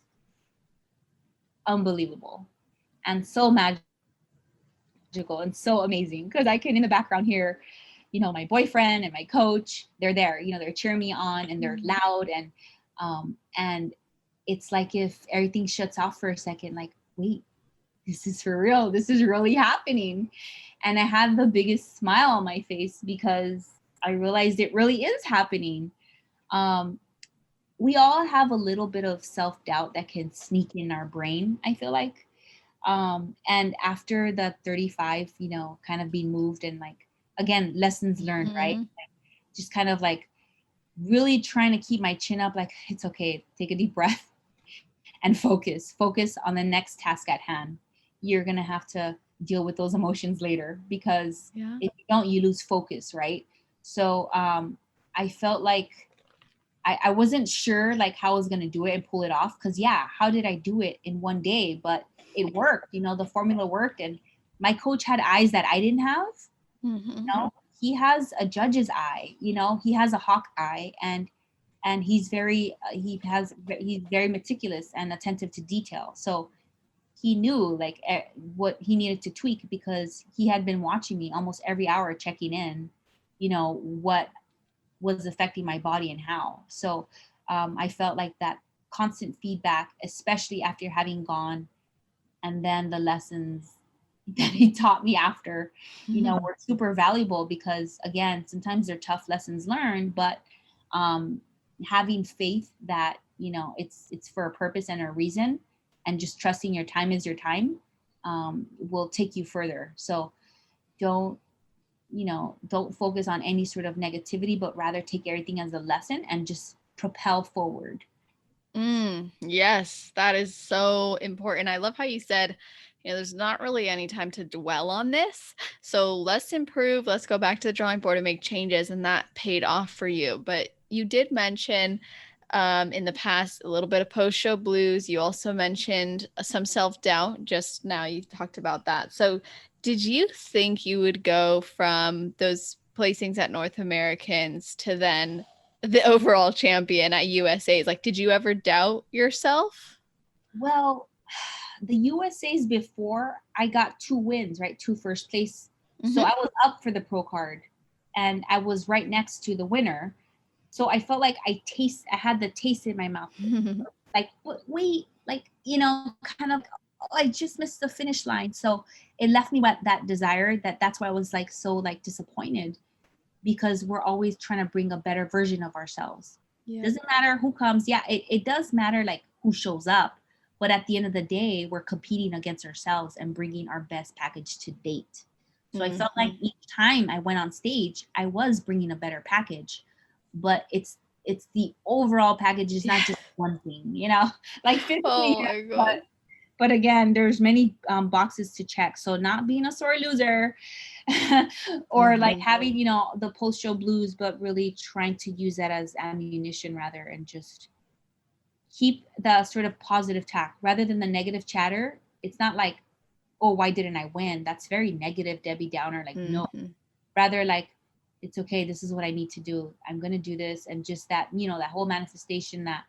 unbelievable and so magical and so amazing because I can in the background hear, my boyfriend and my coach. They're there, they're cheering me on and they're loud and it's like if everything shuts off for a second, like, wait, this is for real. This is really happening. And I had the biggest smile on my face because I realized it really is happening. We all have a little bit of self-doubt that can sneak in our brain, I feel like. And after the 35, kind of being moved and like, again, lessons learned, right? Like, just kind of like really trying to keep my chin up, like, it's okay, take a deep breath and focus on the next task at hand. You're going to have to deal with those emotions later because if you don't, you lose focus, right? So I felt like I wasn't sure like how I was going to do it and pull it off because how did I do it in one day? But it worked, the formula worked. And my coach had eyes that I didn't have. He has a judge's eye, he has a hawk eye, and he's very meticulous and attentive to detail. So he knew like what he needed to tweak because he had been watching me almost every hour, checking in, what was affecting my body and how. So I felt like that constant feedback, especially after having gone, and then the lessons that he taught me after, were super valuable because again, sometimes they're tough lessons learned, but having faith that, it's for a purpose and a reason, and just trusting your time is your time, will take you further. So don't focus on any sort of negativity, but rather take everything as a lesson and just propel forward. Yes, that is so important. I love how you said, there's not really any time to dwell on this. So let's improve, let's go back to the drawing board and make changes. And that paid off for you. But you did mention in the past a little bit of post-show blues. You also mentioned some self-doubt just now. You talked about that. So did you think you would go from those placings at North Americans to then the overall champion at USA's. Like, did you ever doubt yourself? Well, the USA's before I got 2 wins, right? 2 first place. So I was up for the pro card and I was right next to the winner. So I felt like I had the taste in my mouth. Like, wait, like, kind of, oh, I just missed the finish line. So it left me with that desire that's why I was like so like disappointed, because we're always trying to bring a better version of ourselves. Yeah. Doesn't matter who comes. Yeah, it does matter like who shows up. But at the end of the day, we're competing against ourselves and bringing our best package to date. So I felt like each time I went on stage, I was bringing a better package, but it's the overall package is not just one thing, like physically, Oh my but God. but again, there's many boxes to check. So not being a sore loser or like having, the post-show blues, but really trying to use that as ammunition rather, and just keep the sort of positive tack rather than the negative chatter. It's not like, oh, why didn't I win? That's very negative, Debbie Downer. Like, no, rather like, it's okay. This is what I need to do. I'm going to do this. And just that, that whole manifestation that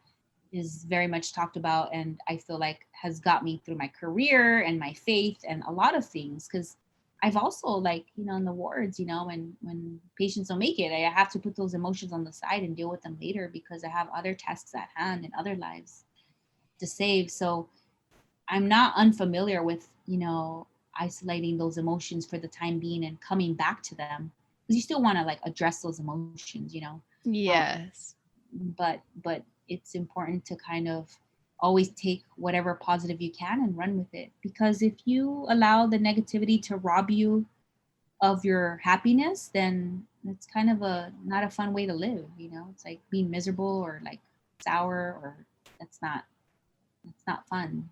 is very much talked about, and I feel like has got me through my career and my faith and a lot of things. Because I've also, like, in the wards, when patients don't make it, I have to put those emotions on the side and deal with them later, because I have other tasks at hand and other lives to save. So I'm not unfamiliar with, isolating those emotions for the time being and coming back to them, because you still want to like address those emotions, Yes. but it's important to kind of always take whatever positive you can and run with it, because if you allow the negativity to rob you of your happiness, then it's kind of not a fun way to live. It's like being miserable or like sour, or that's not fun.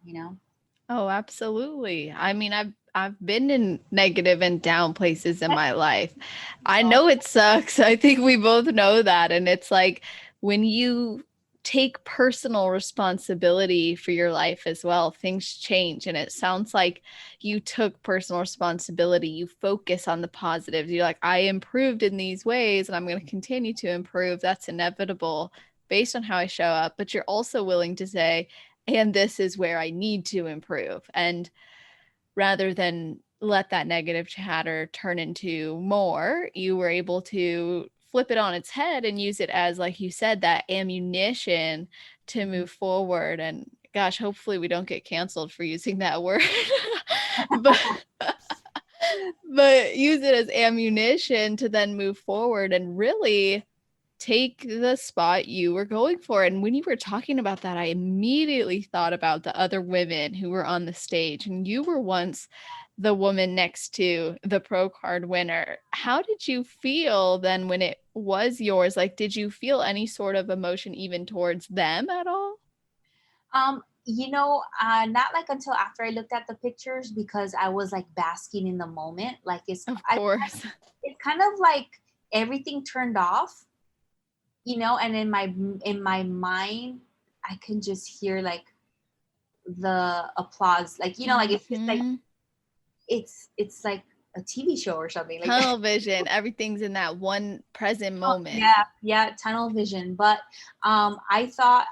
Oh, absolutely. I mean, I've been in negative and down places in my life. I So know it sucks. I think we both know that. And it's like when you take personal responsibility for your life as well, things change. And it sounds like you took personal responsibility. You focus on the positives. You're like, I improved in these ways and I'm going to continue to improve. That's inevitable based on how I show up. But you're also willing to say, and this is where I need to improve. And rather than let that negative chatter turn into more, you were able to flip it on its head and use it as, like you said, that ammunition to move forward. And gosh, hopefully we don't get canceled for using that word. but but use it as ammunition to then move forward and really take the spot you were going for. And when you were talking about that, I immediately thought about the other women who were on the stage. And you were once the woman next to the pro card winner. How did you feel then when it was yours? Like, did you feel any sort of emotion even towards them at all? not like until after I looked at the pictures, because I was like basking in the moment. Like Of course. it's kind of like everything turned off, and in my mind, I can just hear like the applause, like, like it's just like it's like a TV show or something like that. Tunnel vision. Everything's in that one present moment. Yeah, tunnel vision. But I thought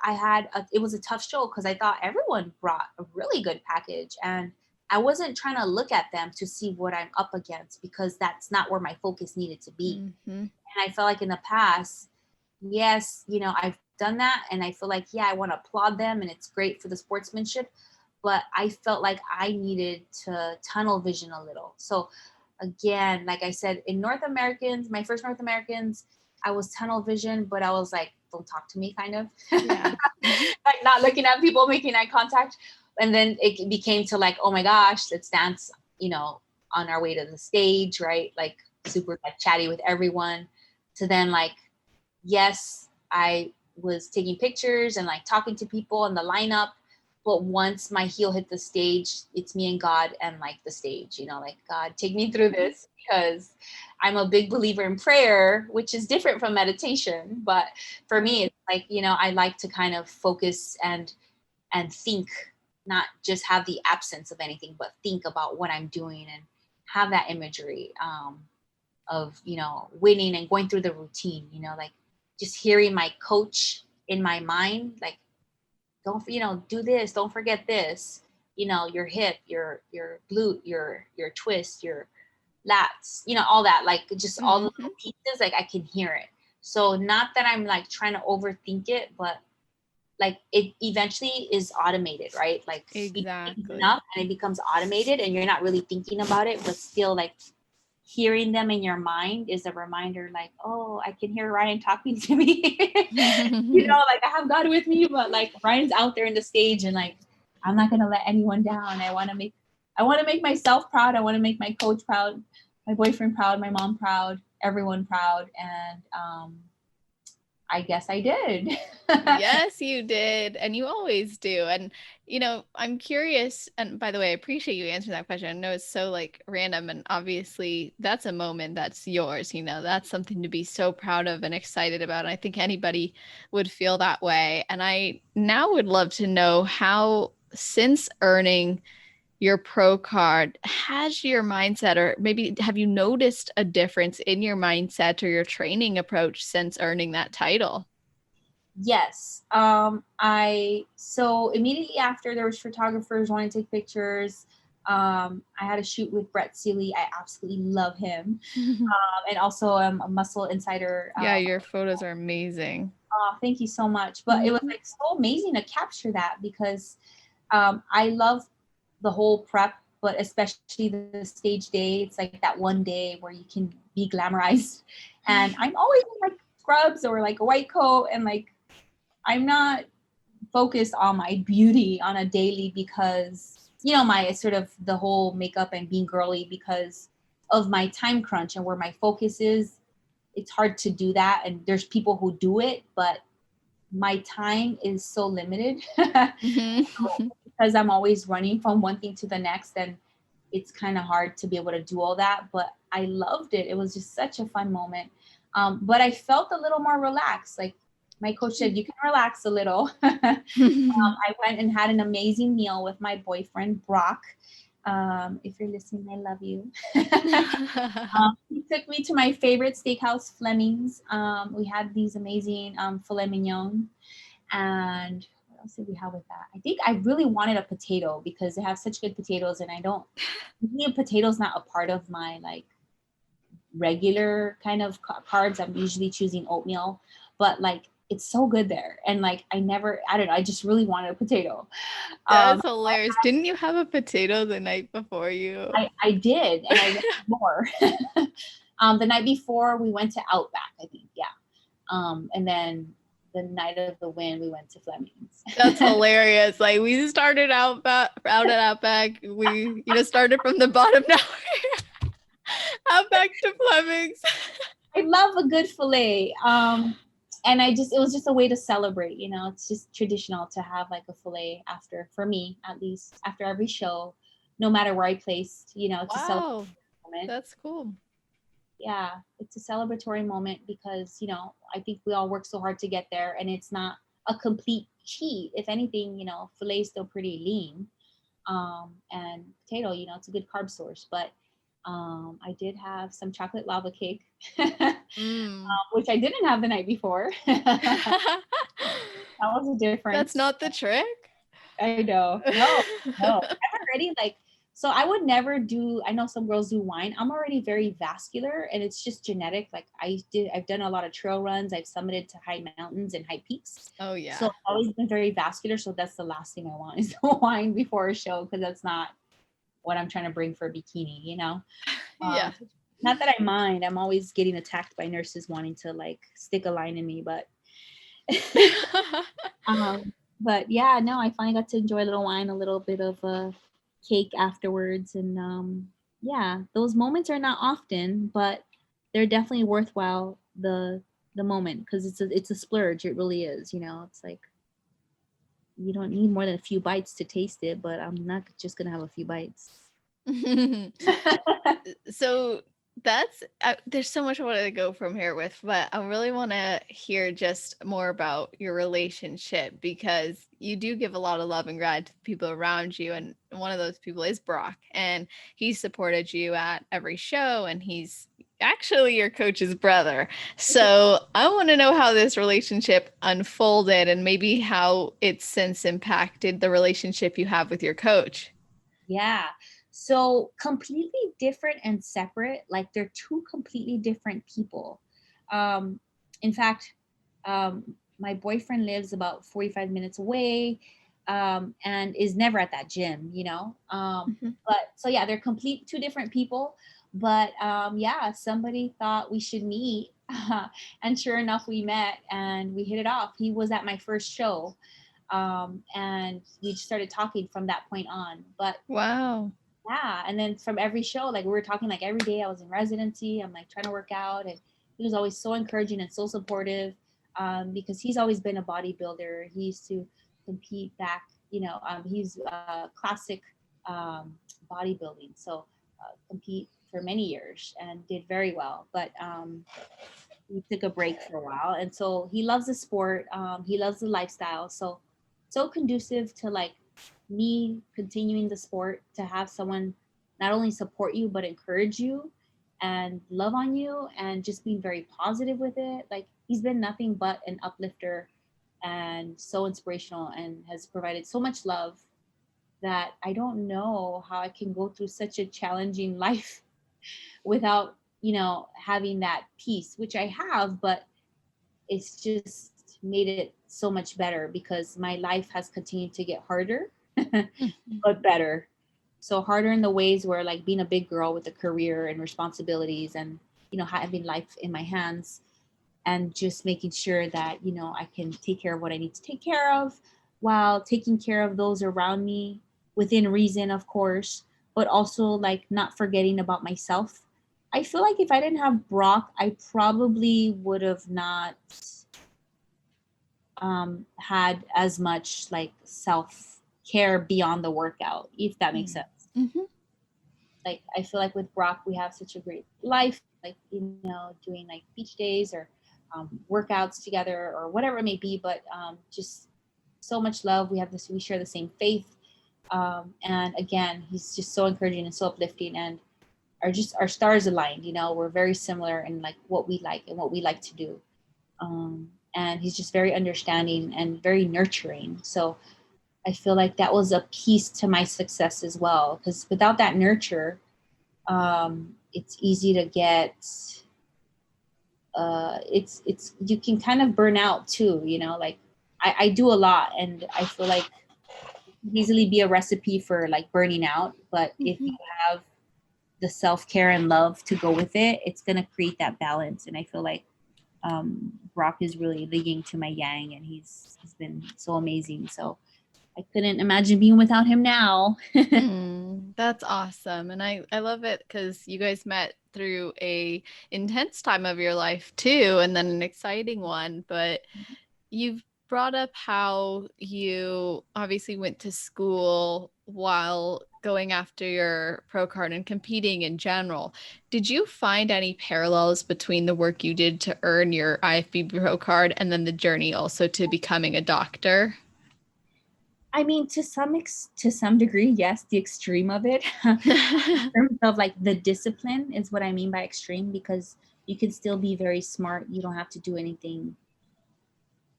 it was a tough show, because I thought everyone brought a really good package, and I wasn't trying to look at them to see what I'm up against, because that's not where my focus needed to be. And I felt like in the past, yes, I've done that, and I feel like, yeah, I want to applaud them and it's great for the sportsmanship, but I felt like I needed to tunnel vision a little. So again, like I said, in North Americans, my first North Americans, I was tunnel vision, but I was like, don't talk to me, kind of. Yeah. Like not looking at people, making eye contact. And then it became to like, oh my gosh, let's dance, on our way to the stage, right? Like super like chatty with everyone. To then like, yes, I was taking pictures and like talking to people in the lineup. But once my heel hit the stage, it's me and God and like the stage, like, God, take me through this, because I'm a big believer in prayer, which is different from meditation. But for me, it's like, I like to kind of focus and think, not just have the absence of anything, but think about what I'm doing and have that imagery. winning and going through the routine, like just hearing my coach in my mind, like, don't, do this, don't forget this, your hip, your glute, your twist, your lats, all that, like just all the Mhm. little pieces, like I can hear it. So not that I'm like trying to overthink it, but like it eventually is automated, right? Like you think Exactly. enough and it becomes automated and you're not really thinking about it, but still like hearing them in your mind is a reminder, like, oh, I can hear Ryan talking to me. Like I have God with me, but like Ryan's out there in the stage and like I'm not gonna let anyone down. I want to make myself proud. I want to make my coach proud, my boyfriend proud, my mom proud, everyone proud. And I guess I did. Yes, you did. And you always do. And, I'm curious. And by the way, I appreciate you answering that question. I know it's so like random. And obviously, that's a moment that's yours. That's something to be so proud of and excited about. And I think anybody would feel that way. And I now would love to know how, since earning your pro card, has your mindset, or maybe have you noticed a difference in your mindset or your training approach since earning that title? Yes. So immediately after, there was photographers wanting to take pictures. I had a shoot with Brett Seeley. I absolutely love him. And also a Muscle Insider. Yeah, your photos are amazing. Thank you so much. But it was Mhm. like so amazing to capture that because I love the whole prep, but especially the stage day. It's like that one day where you can be glamorized. And I'm always in like scrubs or like a white coat, and like I'm not focused on my beauty on a daily because my sort of the whole makeup and being girly, because of my time crunch and where my focus is. It's hard to do that, and there's people who do it, but my time is so limited. Mhm. Because I'm always running from one thing to the next, and it's kind of hard to be able to do all that. But I loved it. It was just such a fun moment. But I felt a little more relaxed. Like my coach said, you can relax a little. I went and had an amazing meal with my boyfriend, Brock. If you're listening, I love you. He took me to my favorite steakhouse, Fleming's. We had these amazing filet mignon. And what else did we have with that? I think I really wanted a potato because they have such good potatoes, and I don't. Usually, a potato's not a part of my like regular kind of carbs. I'm usually choosing oatmeal, but like it's so good there, and like I don't know. I just really wanted a potato. Um, That's hilarious. Didn't you have a potato the night before you? I did, and I wanted more. The night before, we went to Outback, I think, yeah. And then the night of the win, we went to Fleming's. That's hilarious. Like we started out at Outback. We, started from the bottom now. Outback to Fleming's. I love a good fillet. And it was just a way to celebrate. It's just traditional to have like a fillet after, for me at least, after every show, no matter where I placed. To celebrate Wow, the moment. that's cool. Yeah, it's a celebratory moment because I think we all work so hard to get there, and it's not a complete cheat. If anything, filet is still pretty lean. And potato, it's a good carb source. But I did have some chocolate lava cake, Mm. which I didn't have the night before. That was a That's difference. not the trick. I know. No, no. I'm already like, so I would never do, I know some girls do wine. I'm already very vascular, and it's just genetic. Like I've done a lot of trail runs. I've summited to high mountains and high peaks. Oh So yeah. I've always been very vascular. So that's the last thing I want is the wine before a show, because that's not what I'm trying to bring for a bikini. Yeah. Not that I mind. I'm always getting attacked by nurses wanting to like stick a line in me, but um, but yeah, no, I finally got to enjoy a little wine, a little bit of a cake afterwards, and yeah, those moments are not often, but they're definitely worthwhile the moment, because it's a splurge. It really is. It's like you don't need more than a few bites to taste it, but I'm not just gonna have a few bites. So that's there's so much I want to go from here with, but I really want to hear just more about your relationship, because you do give a lot of love and gratitude to the people around you, and one of those people is Brock, and he supported you at every show, and he's actually your coach's brother. So I want to know how this relationship unfolded and maybe how it's since impacted the relationship you have with your coach. Yeah. So completely different and separate. Like they're two completely different people. Um, in fact, my boyfriend lives about 45 minutes away, and is never at that gym, you know? Mhm. But so yeah, they're complete two different people. But yeah, somebody thought we should meet. And sure enough, we met and we hit it off. He was at my first show, and we just started talking from that point on. But Wow. yeah, and then from every show, like we were talking like every day. I was in residency. I'm like trying to work out, and he was always so encouraging and so supportive, because he's always been a bodybuilder. He used to compete back, he's classic um, bodybuilding, so compete for many years and did very well. But he took a break for a while, and so he loves the sport. He loves the lifestyle, so conducive to like me continuing the sport, to have someone not only support you but encourage you and love on you and just being very positive with it. Like he's been nothing but an uplifter and so inspirational and has provided so much love that I don't know how I can go through such a challenging life without, having that peace, which I have, but it's just made it so much better because my life has continued to get harder, Mhm. but better. So harder in the ways where like being a big girl with a career and responsibilities and, having life in my hands and just making sure that, I can take care of what I need to take care of while taking care of those around me within reason, of course, but also like not forgetting about myself. I feel like if I didn't have Brock, I probably would have not had as much like self care beyond the workout, if that makes Mm. sense. Mhm. Like I feel like with Brock, we have such a great life, like doing like beach days or workouts together or whatever it may be, but just so much love. We share the same faith, and again, he's just so encouraging and so uplifting, and our stars aligned. We're very similar in like what we like and what we like to do, and he's just very understanding and very nurturing. So I feel like that was a piece to my success as well, because without that nurture, it's easy to get it's you can kind of burn out too, like I do a lot and I feel like it can easily be a recipe for like burning out, but if you Mhm. have the self-care and love to go with it, it's going to create that balance. And I feel like Brock is really the yin to my yang, and he's been so amazing. So I couldn't imagine being without him now. That's awesome. And I love it because you guys met through a intense time of your life too, and then an exciting one. But you've brought up how you obviously went to school while going after your pro card and competing in general. Did you find any parallels between the work you did to earn your IFBB Pro card and then the journey also to becoming a doctor? I mean, to some degree, yes, the extreme of it. In terms of like the discipline is what I mean by extreme, because you can still be very smart. You don't have to do anything.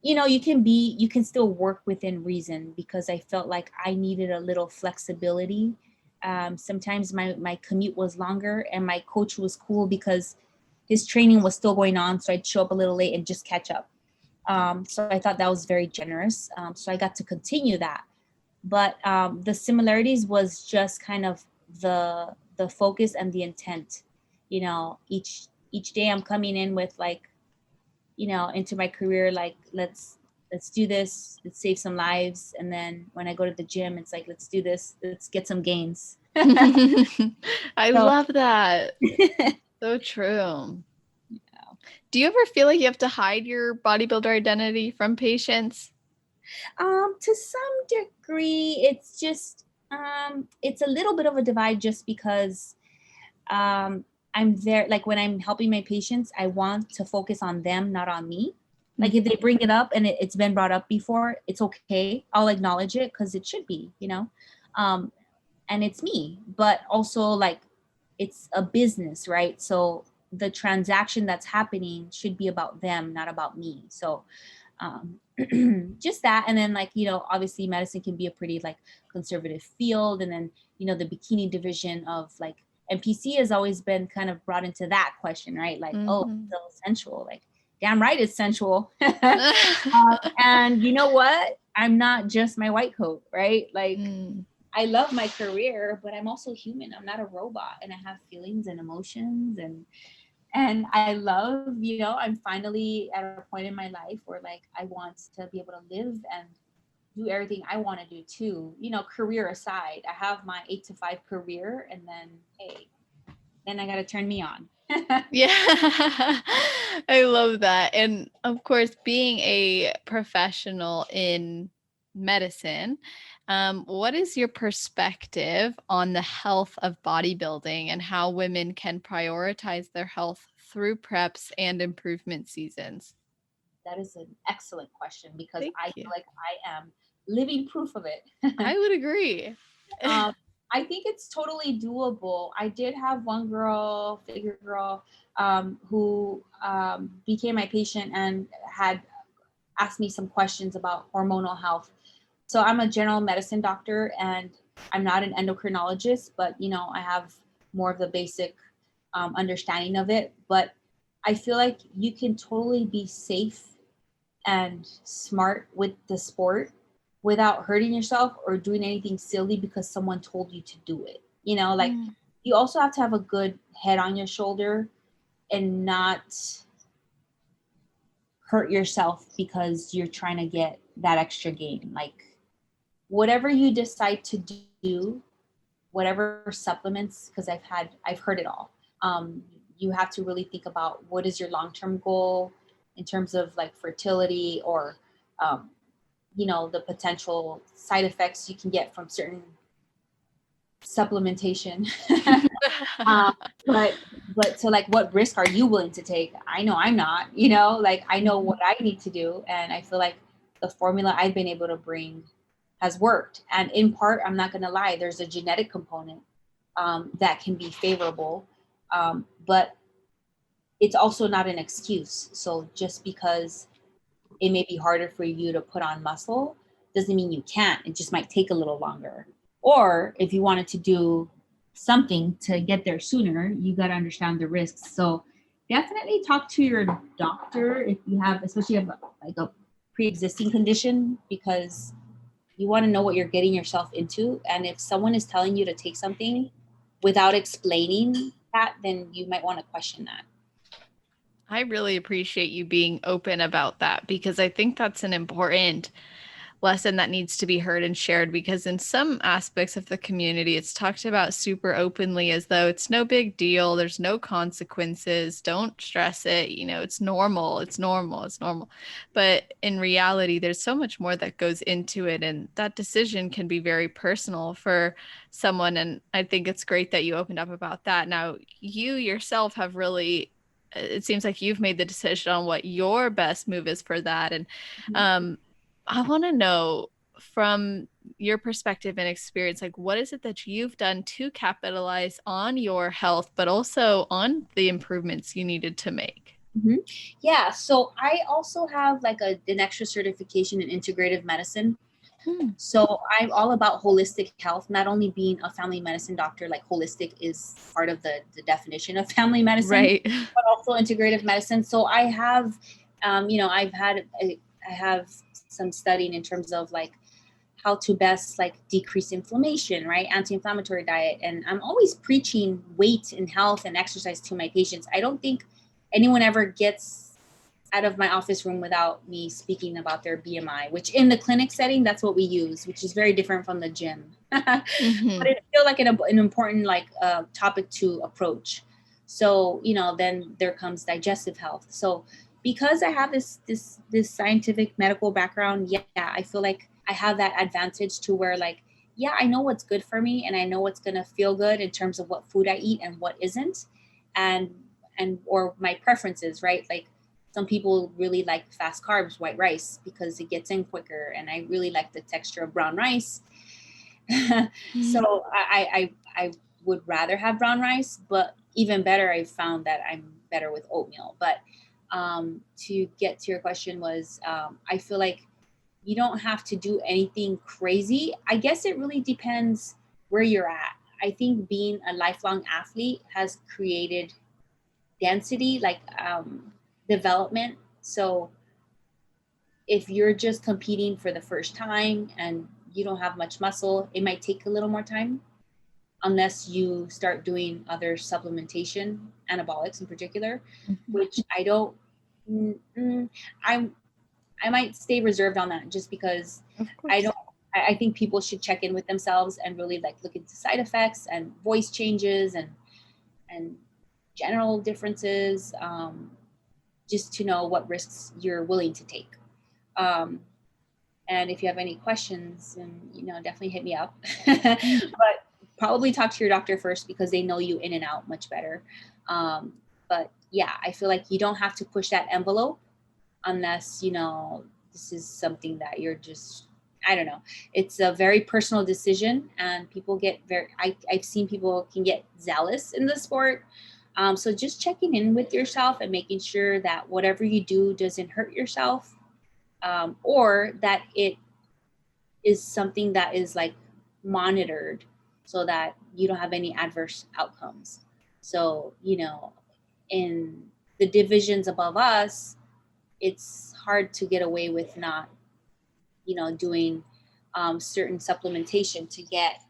You can still work within reason, because I felt like I needed a little flexibility. Sometimes my commute was longer and my coach was cool because his training was still going on. So I'd show up a little late and just catch up. So I thought that was very generous. So I got to continue that. But the similarities was just kind of the focus and the intent. Each day I'm coming in with like, into my career, like let's do this, let's save some lives. And then when I go to the gym, it's like, let's do this, let's get some gains. I So love that. So true. Do you ever feel like you have to hide your bodybuilder identity from patients? to some degree, it's a little bit of a divide, just because um, I'm there. Like when I'm helping my patients, I want to focus on them, not on me. Like if they Mhm. bring it up and it's been brought up before, it's okay. I'll acknowledge it because it should be. And it's me. But also like it's a business, right? So the transaction that's happening should be about them, not about me. So um, just that. And then like, obviously medicine can be a pretty like conservative field. And then, the bikini division of like NPC has always been kind of brought into that question, right? Like, oh, Mhm. so sensual, like damn right it's sensual. And you know what? I'm not just my white coat, right? Like Mm. I love my career, but I'm also human. I'm not a robot, and I have feelings and emotions, and I love, I'm finally at a point in my life where like I want to be able to live and do everything I want to do too. Career aside, I have my 8 to 5 career, and then hey, then I got to turn me on. Yeah, I love that. And of course, being a professional in medicine, what is your perspective on the health of bodybuilding and how women can prioritize their health through preps and improvement seasons? That is an excellent question because Thank I feel you. like I am living proof of it. I would agree. um, I think it's totally doable. I did have one girl, figure girl, who became my patient and had asked me some questions about hormonal health. So I'm a general medicine doctor and I'm not an endocrinologist, but I have more of the basic understanding of it. But I feel like you can totally be safe and smart with the sport without hurting yourself or doing anything silly because someone told you to do it. Like Mm, you also have to have a good head on your shoulder and not hurt yourself because you're trying to get that extra gain. Like whatever you decide to do, whatever supplements, because I've heard it all. You have to really think about what is your long-term goal in terms of like fertility or um, the potential side effects you can get from certain supplementation. um, but so like what risk are you willing to take? I know I'm not, like I know mhm. what I need to do, and I feel like the formula I've been able to bring has worked. And in part, I'm not going to lie, there's a genetic component that can be favorable, but it's also not an excuse. So just because it may be harder for you to put on muscle doesn't mean you can't. It just might take a little longer. Or if you wanted to do something to get there sooner, you got to understand the risks. So definitely talk to your doctor if you have, especially if you have like a pre-existing condition, because you want to know what you're getting yourself into. And if someone is telling you to take something without explaining that, then you might want to question that. I really appreciate you being open about that because I think that's an important lesson that needs to be heard and shared because in some aspects of the community it's talked about super openly as though it's no big deal, there's no consequences, don't stress it, it's normal, it's normal, it's normal. But in reality there's so much more that goes into it, and that decision can be very personal for someone, and I think it's great that you opened up about that. Now you yourself have really, it seems like you've made the decision on what your best move is for that. And um I want to know from your perspective and experience, like what is it that you've done to capitalize on your health, but also on the improvements you needed to make? Mhm. Yeah, so I also have like an extra certification in integrative medicine. Hmm. So I'm all about holistic health, not only being a family medicine doctor, like holistic is part of the definition of family medicine, Right. but also integrative medicine. So I have, I have some studying in terms of like how to best like decrease inflammation, right? Anti-inflammatory diet. And I'm always preaching weight and health and exercise to my patients. I don't think anyone ever gets out of my office room without me speaking about their BMI, which in the clinic setting, that's what we use, which is very different from the gym. But Hmm. it feels like an important like topic to approach. So, then there comes digestive health. So because I have this scientific medical background, yeah, I feel like I have that advantage to where like, yeah, I know what's good for me and I know what's gonna feel good in terms of what food I eat and what isn't. And or my preferences, right? Like some people really like fast carbs, white rice, because it gets in quicker. And I really like the texture of brown rice. So I would rather have brown rice, but even better, I found that I'm better with oatmeal. But to get to your question was, I feel like you don't have to do anything crazy. I guess it really depends where you're at. I think being a lifelong athlete has created density, like development. So if you're just competing for the first time and you don't have much muscle, it might take a little more time unless you start doing other supplementation, anabolics in particular, Mhm. which I don't. I'm I might stay reserved on that just because Of I course. don't. I think people should check in with themselves and really like look into side effects and voice changes and general differences, just to know what risks you're willing to take. Um, and if you have any questions, then definitely hit me up. But probably talk to your doctor first because they know you in and out much better. But yeah, I feel like you don't have to push that envelope unless this is something that you're just, I don't know, it's a very personal decision, and people get I've seen people can get zealous in the sport. So just checking in with yourself and making sure that whatever you do doesn't hurt yourself, or that it is something that is like monitored so that you don't have any adverse outcomes. So in the divisions above us, it's hard to get away with not doing certain supplementation to get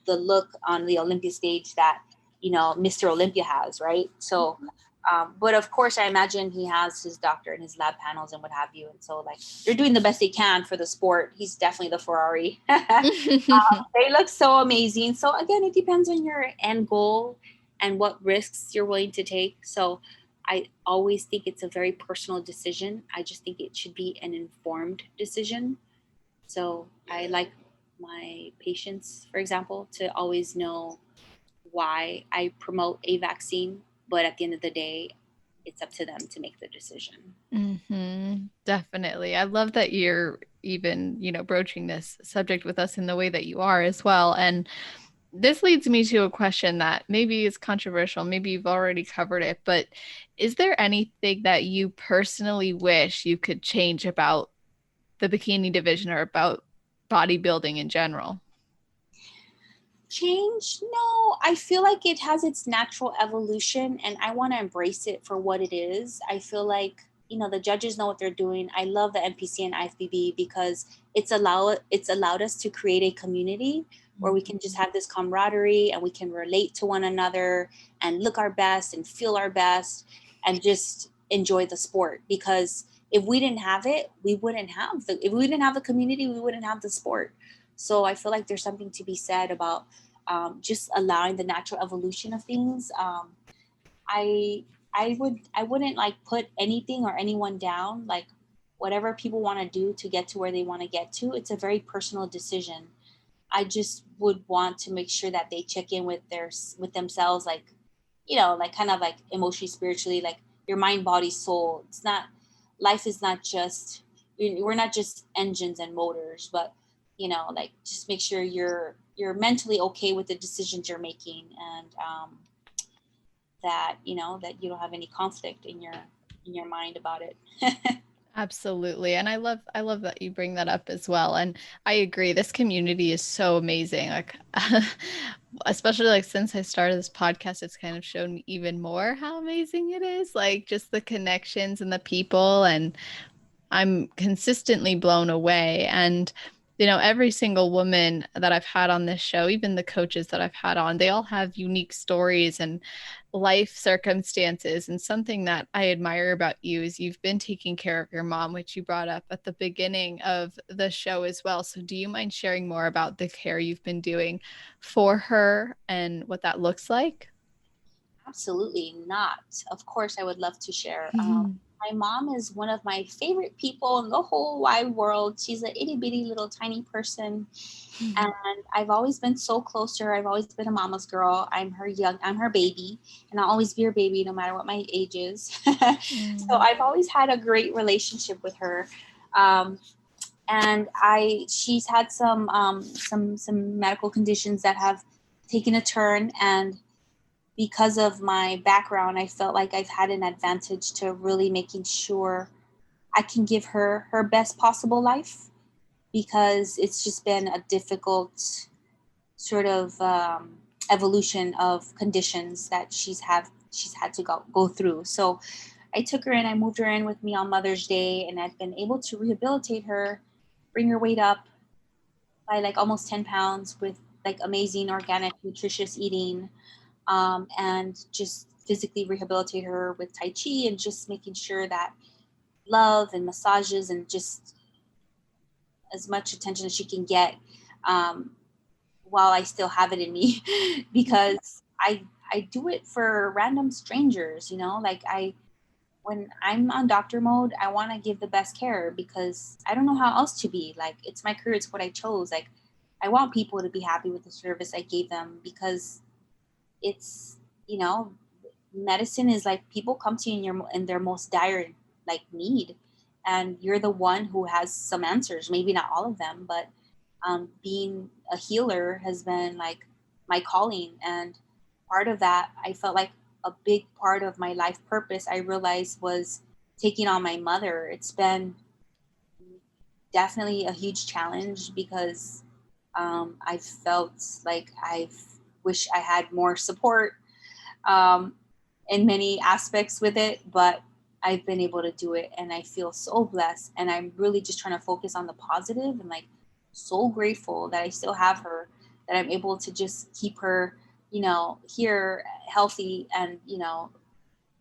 the look on the Olympia stage that Mr. Olympia has, right? So but of course I imagine he has his doctor and his lab panels and what have you, and so like they're doing the best they can for the sport. He's definitely the Ferrari. They look so amazing. So again, it depends on your end goal and what risks you're willing to take. So I always think it's a very personal decision. I just think it should be an informed decision. So I like my patients, for example, to always know why I promote a vaccine, but at the end of the day, it's up to them to make the decision. Definitely. I love that you're even, broaching this subject with us in the way that you are as well. And this leads me to a question that maybe is controversial. Maybe you've already covered it, but is there anything that you personally wish you could change about the bikini division or about bodybuilding in general? Change? No, I feel like it has its natural evolution and I want to embrace it for what it is. I feel like, the judges know what they're doing. I love the NPC and IFBB because it's allowed us to create a community where we can just have this camaraderie and we can relate to one another and look our best and feel our best and just enjoy the sport. Because if we didn't have it, if we didn't have the community, we wouldn't have the sport. So I feel like there's something to be said about just allowing the natural evolution of things. I I wouldn't like put anything or anyone down. Like whatever people want to do to get to where they want to get to, it's a very personal decision. I just would want to make sure that they check in with themselves, like like kind of like emotionally, spiritually, like your mind, body, soul. It's not Life is not just we're not just engines and motors, but like just make sure you're mentally okay with the decisions you're making, and that you don't have any conflict in your mind about it. Absolutely. And I love that you bring that up as well. And I agree. This community is so amazing. Like especially like since I started this podcast, it's kind of shown me even more how amazing it is. Like just the connections and the people, and I'm consistently blown away. And, every single woman that I've had on this show, even the coaches that I've had on, they all have unique stories and life circumstances. And something that I admire about you is you've been taking care of your mom, which you brought up at the beginning of the show as well. So, do you mind sharing more about the care you've been doing for her and what that looks like? Absolutely not. Of course, I would love to share. Mhm. My mom is one of my favorite people in the whole wide world. She's a itty bitty little tiny person, and I've always been so close to her. I've always been a mama's girl. I'm her baby, and I'll always be her baby no matter what my age is. So Mm. I've always had a great relationship with her. Um, and she's had some medical conditions that have taken a turn, and because of my background, I felt like I've had an advantage to really making sure I can give her her best possible life, because it's just been a difficult sort of evolution of conditions that she's had to go through. So I took her in, I moved her in with me on Mother's Day, and I've been able to rehabilitate her, bring her weight up by like almost 10 pounds with like amazing organic nutritious eating, and just physically rehabilitate her with Tai Chi, and just making sure that love and massages and just as much attention as she can get, um, while I still have it in me, because I do it for random strangers, you know, like when I'm on doctor mode, I want to give the best care because I don't know how else to be. Like, it's my career, it's what I chose. Like, I want people to be happy with the service I gave them, because it's, you know, medicine is like people come to you in their most dire like need, and you're the one who has some answers, maybe not all of them, but being a healer has been like my calling. And part of that, I felt like a big part of my life purpose, I realized, was taking on my mother. It's been definitely a huge challenge because I felt like I wish I had more support, um, in many aspects with it, but I've been able to do it, and I feel so blessed. And I'm really just trying to focus on the positive, and like so grateful that I still have her, that I'm able to just keep her, you know, here healthy and, you know,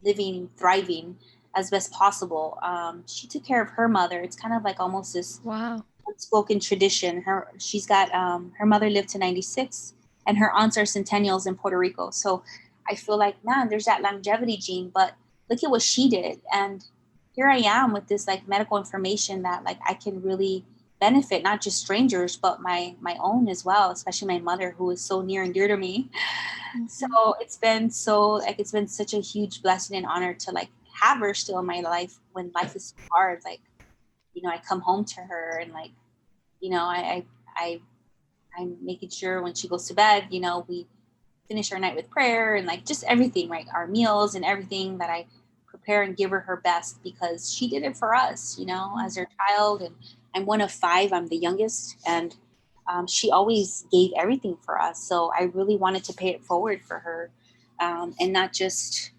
living, thriving as best possible. She took care of her mother. It's kind of like almost this Wow. unspoken tradition. She's got her mother lived to 96, and her aunts are centennials in Puerto Rico. So I feel like, man, there's that longevity gene, but look at what she did. And here I am with this like medical information that like I can really benefit not just strangers but my own as well, especially my mother, who is so near and dear to me. So Mhm. it's been such a huge blessing and honor to like have her still in my life when life is so hard. Like, you know, I come home to her, and like, you know, I I'm making sure when she goes to bed, you know, we finish our night with prayer, and like just everything, right? Our meals and everything, that I prepare and give her her best, because she did it for us, you know, as her child. And I'm one of five, I'm the youngest. And she always gave everything for us. So I really wanted to pay it forward for her, and not just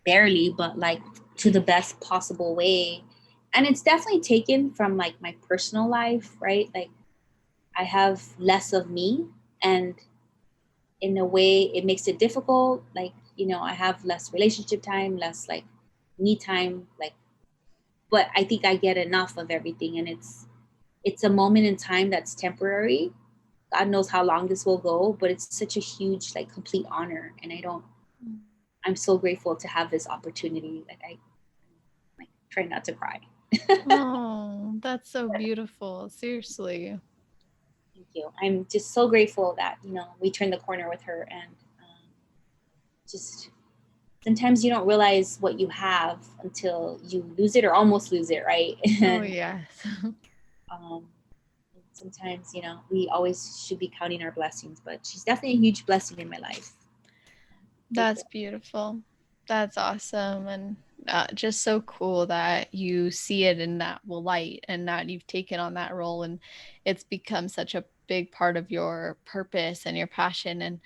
barely, but like to the best possible way. And it's definitely taken from like my personal life, right? Like, I have less of me, and in a way it makes it difficult. Like, you know, I have less relationship time, less like me time, like, but I think I get enough of everything, and it's a moment in time that's temporary. God knows how long this will go, but it's such a huge like complete honor. And I'm so grateful to have this opportunity. Like, I like try not to cry. Oh, that's so beautiful. Seriously. Thank you. I'm just so grateful that, you know, we turned the corner with her. And just sometimes you don't realize what you have until you lose it or almost lose it, right? Oh, And yes. um, sometimes, you know, we always should be counting our blessings, but she's definitely a huge blessing in my life. That's Grateful. beautiful. That's awesome. And just so cool that you see it in that light and that you've taken on that role and it's become such a big part of your purpose and your passion. And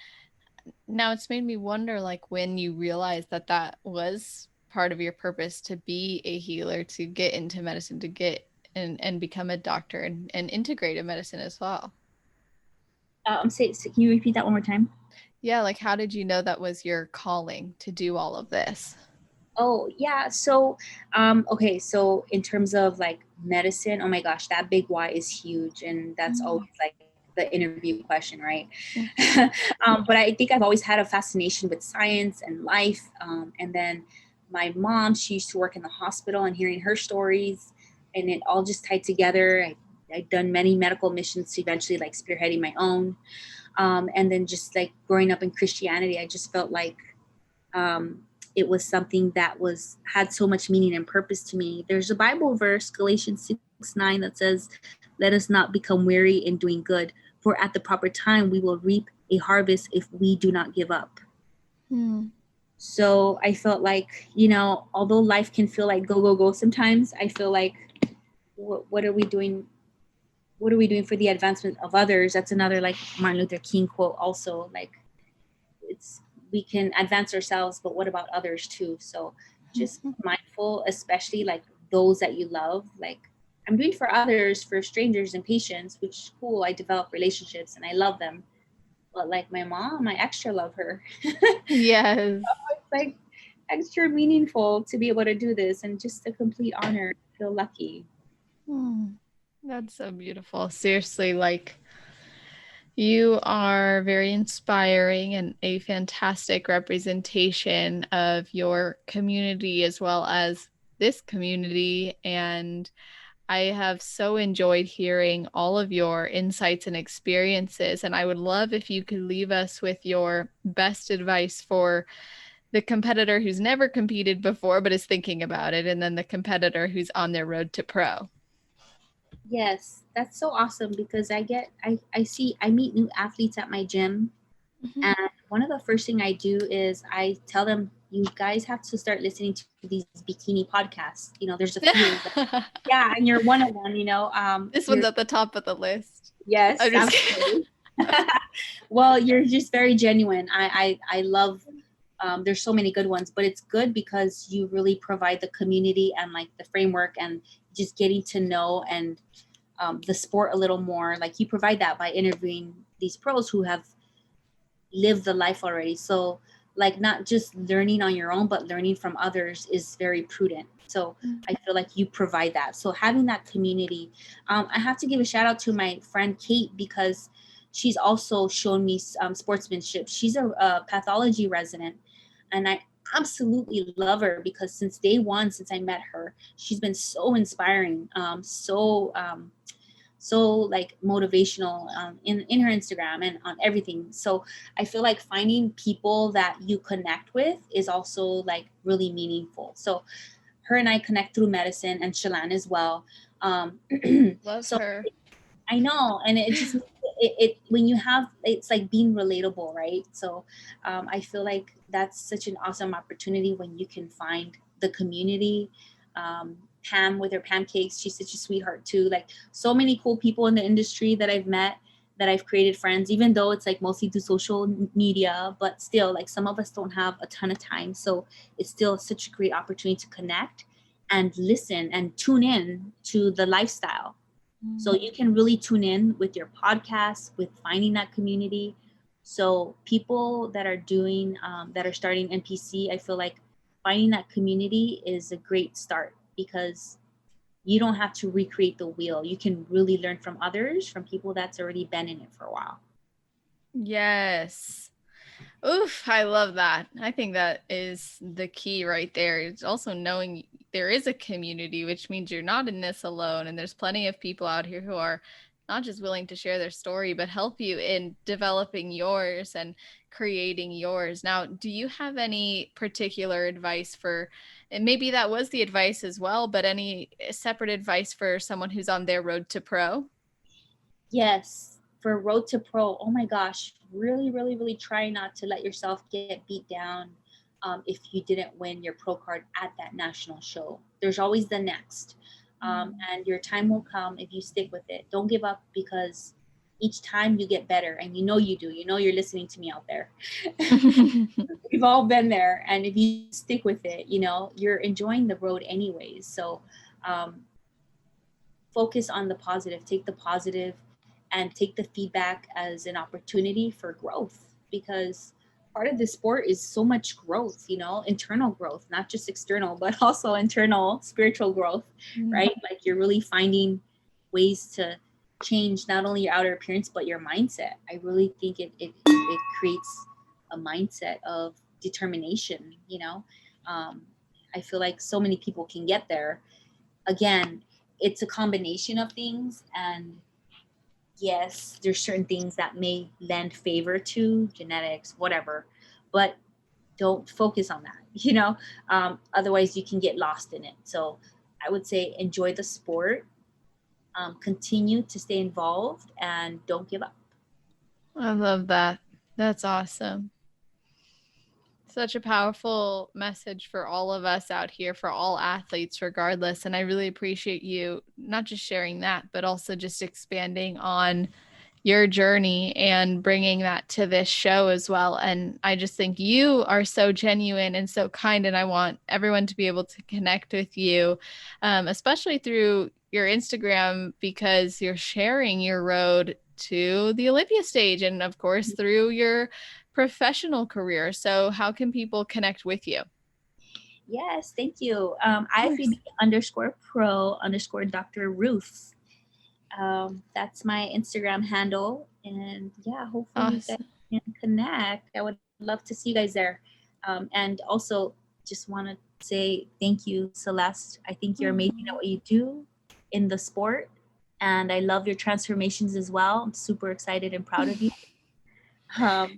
now it's made me wonder, like, when you realized that that was part of your purpose to be a healer, to get into medicine, to get and become a doctor and integrative medicine as well. Can you repeat that one more time? Yeah, like how did you know that was your calling to do all of this? Oh, yeah. So, okay. So, in terms of like medicine, oh my gosh, that big why is huge. And that's always Mm, like the interview question, right? mm, But I think I've always had a fascination with science and life. And then my mom, she used to work in the hospital, and hearing her stories, and it all just tied together. I'd done many medical missions to eventually like spearheading my own. And then just like growing up in Christianity, I just felt like um, it was something that was had so much meaning and purpose to me. There's a Bible verse, Galatians 6:9, that says, "Let us not become weary in doing good, for at the proper time we will reap a harvest if we do not give up." Hmm. So I felt like, although life can feel like go, go, go sometimes, I feel like what are we doing? What are we doing for the advancement of others? That's another like Martin Luther King quote also, like it's we can advance ourselves, but what about others too? So just mindful, especially like those that you love. Like I'm doing for others, for strangers and patients, which is cool. I develop relationships and I love them. But like my mom, I extra love her. Yes. It's like extra meaningful to be able to do this and just a complete honor. I feel lucky. Hmm. That's so beautiful. Seriously, like you are very inspiring and a fantastic representation of your community as well as this community. And I have so enjoyed hearing all of your insights and experiences. And I would love if you could leave us with your best advice for the competitor who's never competed before but is thinking about it, and then the competitor who's on their road to pro. Yes, that's so awesome because I meet new athletes at my gym. Mhm. And one of the first thing I do is I tell them, you guys have to start listening to these bikini podcasts. There's a few, but yeah, and you're one of them. This You're one's at the top of the list. yes, I'm just kidding. absolutely. Well, you're just very genuine. I love. There's so many good ones, but it's good because you really provide the community and like the framework and just getting to know and the sport a little more. Like you provide that by interviewing these pros who have live the life already. So like not just learning on your own, but learning from others is very prudent. So I feel like you provide that. So having that community, I have to give a shout out to my friend Kate because she's also shown me sportsmanship. She's a pathology resident, and I absolutely love her because since day one, since I met her, she's been so inspiring, so like motivational in her Instagram and on everything. So I feel like finding people that you connect with is also like really meaningful. So her and I connect through medicine and Shalan as well. Um, Love so her. I know, and it just it when you have it's like being relatable, right? So I feel like that's such an awesome opportunity when you can find the community. Pam with her pancakes, she's such a sweetheart too. Like so many cool people in the industry that I've met, that I've created friends, even though it's like mostly through social media, but still like some of us don't have a ton of time, so it's still such a great opportunity to connect and listen and tune in to the lifestyle. So you can really tune in with your podcast, with finding that community. So people that are doing, that are starting NPC, I feel like finding that community is a great start because you don't have to recreate the wheel. You can really learn from others, from people that's already been in it for a while. Yes. Oof, I love that. I think that is the key right there. It's also knowing there is a community, which means you're not in this alone. And there's plenty of people out here who are not just willing to share their story, but help you in developing yours and creating yours. Now, do you have any particular advice for, and maybe that was the advice as well, but any separate advice for someone who's on their road to pro? Yes, for Road to Pro, oh my gosh, really, really, really try not to let yourself get beat down if you didn't win your pro card at that national show. There's always the next. And your time will come if you stick with it. Don't give up because each time you get better, and you know you do. You know you're listening to me out there. We've all been there. And if you stick with it, you're enjoying the road anyways. So um, focus on the positive, take the positive and take the feedback as an opportunity for growth because part of the sport is so much growth, internal growth, not just external, but also internal spiritual growth, right? Like you're really finding ways to change not only your outer appearance, but your mindset. I really think it creates a mindset of determination, um, I feel like so many people can get there. Again, it's a combination of things, and yes, there's certain things that may lend favor to genetics, whatever, but don't focus on that. Otherwise you can get lost in it. So I would say enjoy the sport, continue to stay involved, and don't give up. I love that. That's awesome. Such a powerful message for all of us out here, for all athletes, regardless. And I really appreciate you not just sharing that, but also just expanding on your journey and bringing that to this show as well. And I just think you are so genuine and so kind. And I want everyone to be able to connect with you, especially through your Instagram, because you're sharing your road to the Olympia stage and, of course, through your professional career. So, how can people connect with you? Yes, thank you. Of course. IFBB underscore pro underscore Dr. Ruth. That's my Instagram handle. And yeah, hopefully you guys Awesome. can connect. I would love to see you guys there. And also, just want to say thank you, Celeste. I think you're amazing at what you do in the sport. And I love your transformations as well. I'm super excited and proud of you.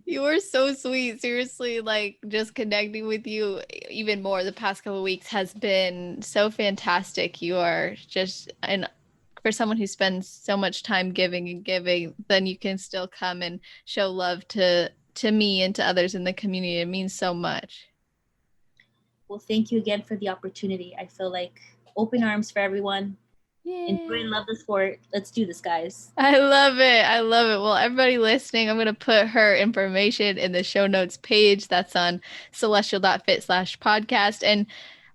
You were so sweet. Seriously, like just connecting with you even more the past couple of weeks has been so fantastic. You are just, and for someone who spends so much time giving and giving, then you can still come and show love to me and to others in the community. It means so much. Well, thank you again for the opportunity. I feel like open arms for everyone. Enjoy and Yeah. love the sport. Let's do this, guys. I love it. I love it. Well, everybody listening, I'm going to put her information in the show notes page. That's on celestial.fit/podcast. And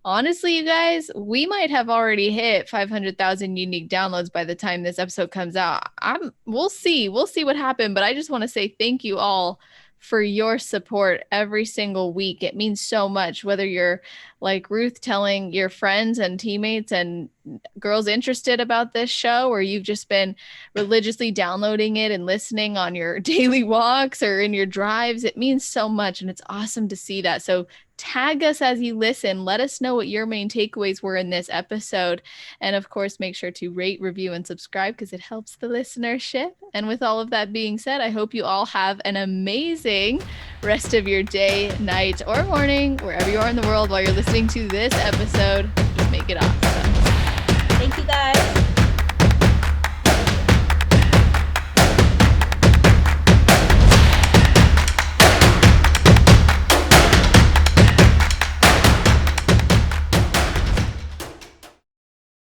honestly, you guys, we might have already hit 500,000 unique downloads by the time this episode comes out. We'll see. We'll see what happened. But I just want to say thank you all for your support every single week. It means so much, whether you're like Ruth telling your friends and teammates and girls interested about this show, or you've just been religiously downloading it and listening on your daily walks or in your drives. It means so much. And it's awesome to see that. So tag us as you listen. Let us know what your main takeaways were in this episode. And of course, make sure to rate, review, and subscribe because it helps the listenership. And with all of that being said, I hope you all have an amazing rest of your day, night, or morning, wherever you are in the world while you're listening to this episode. Make it awesome.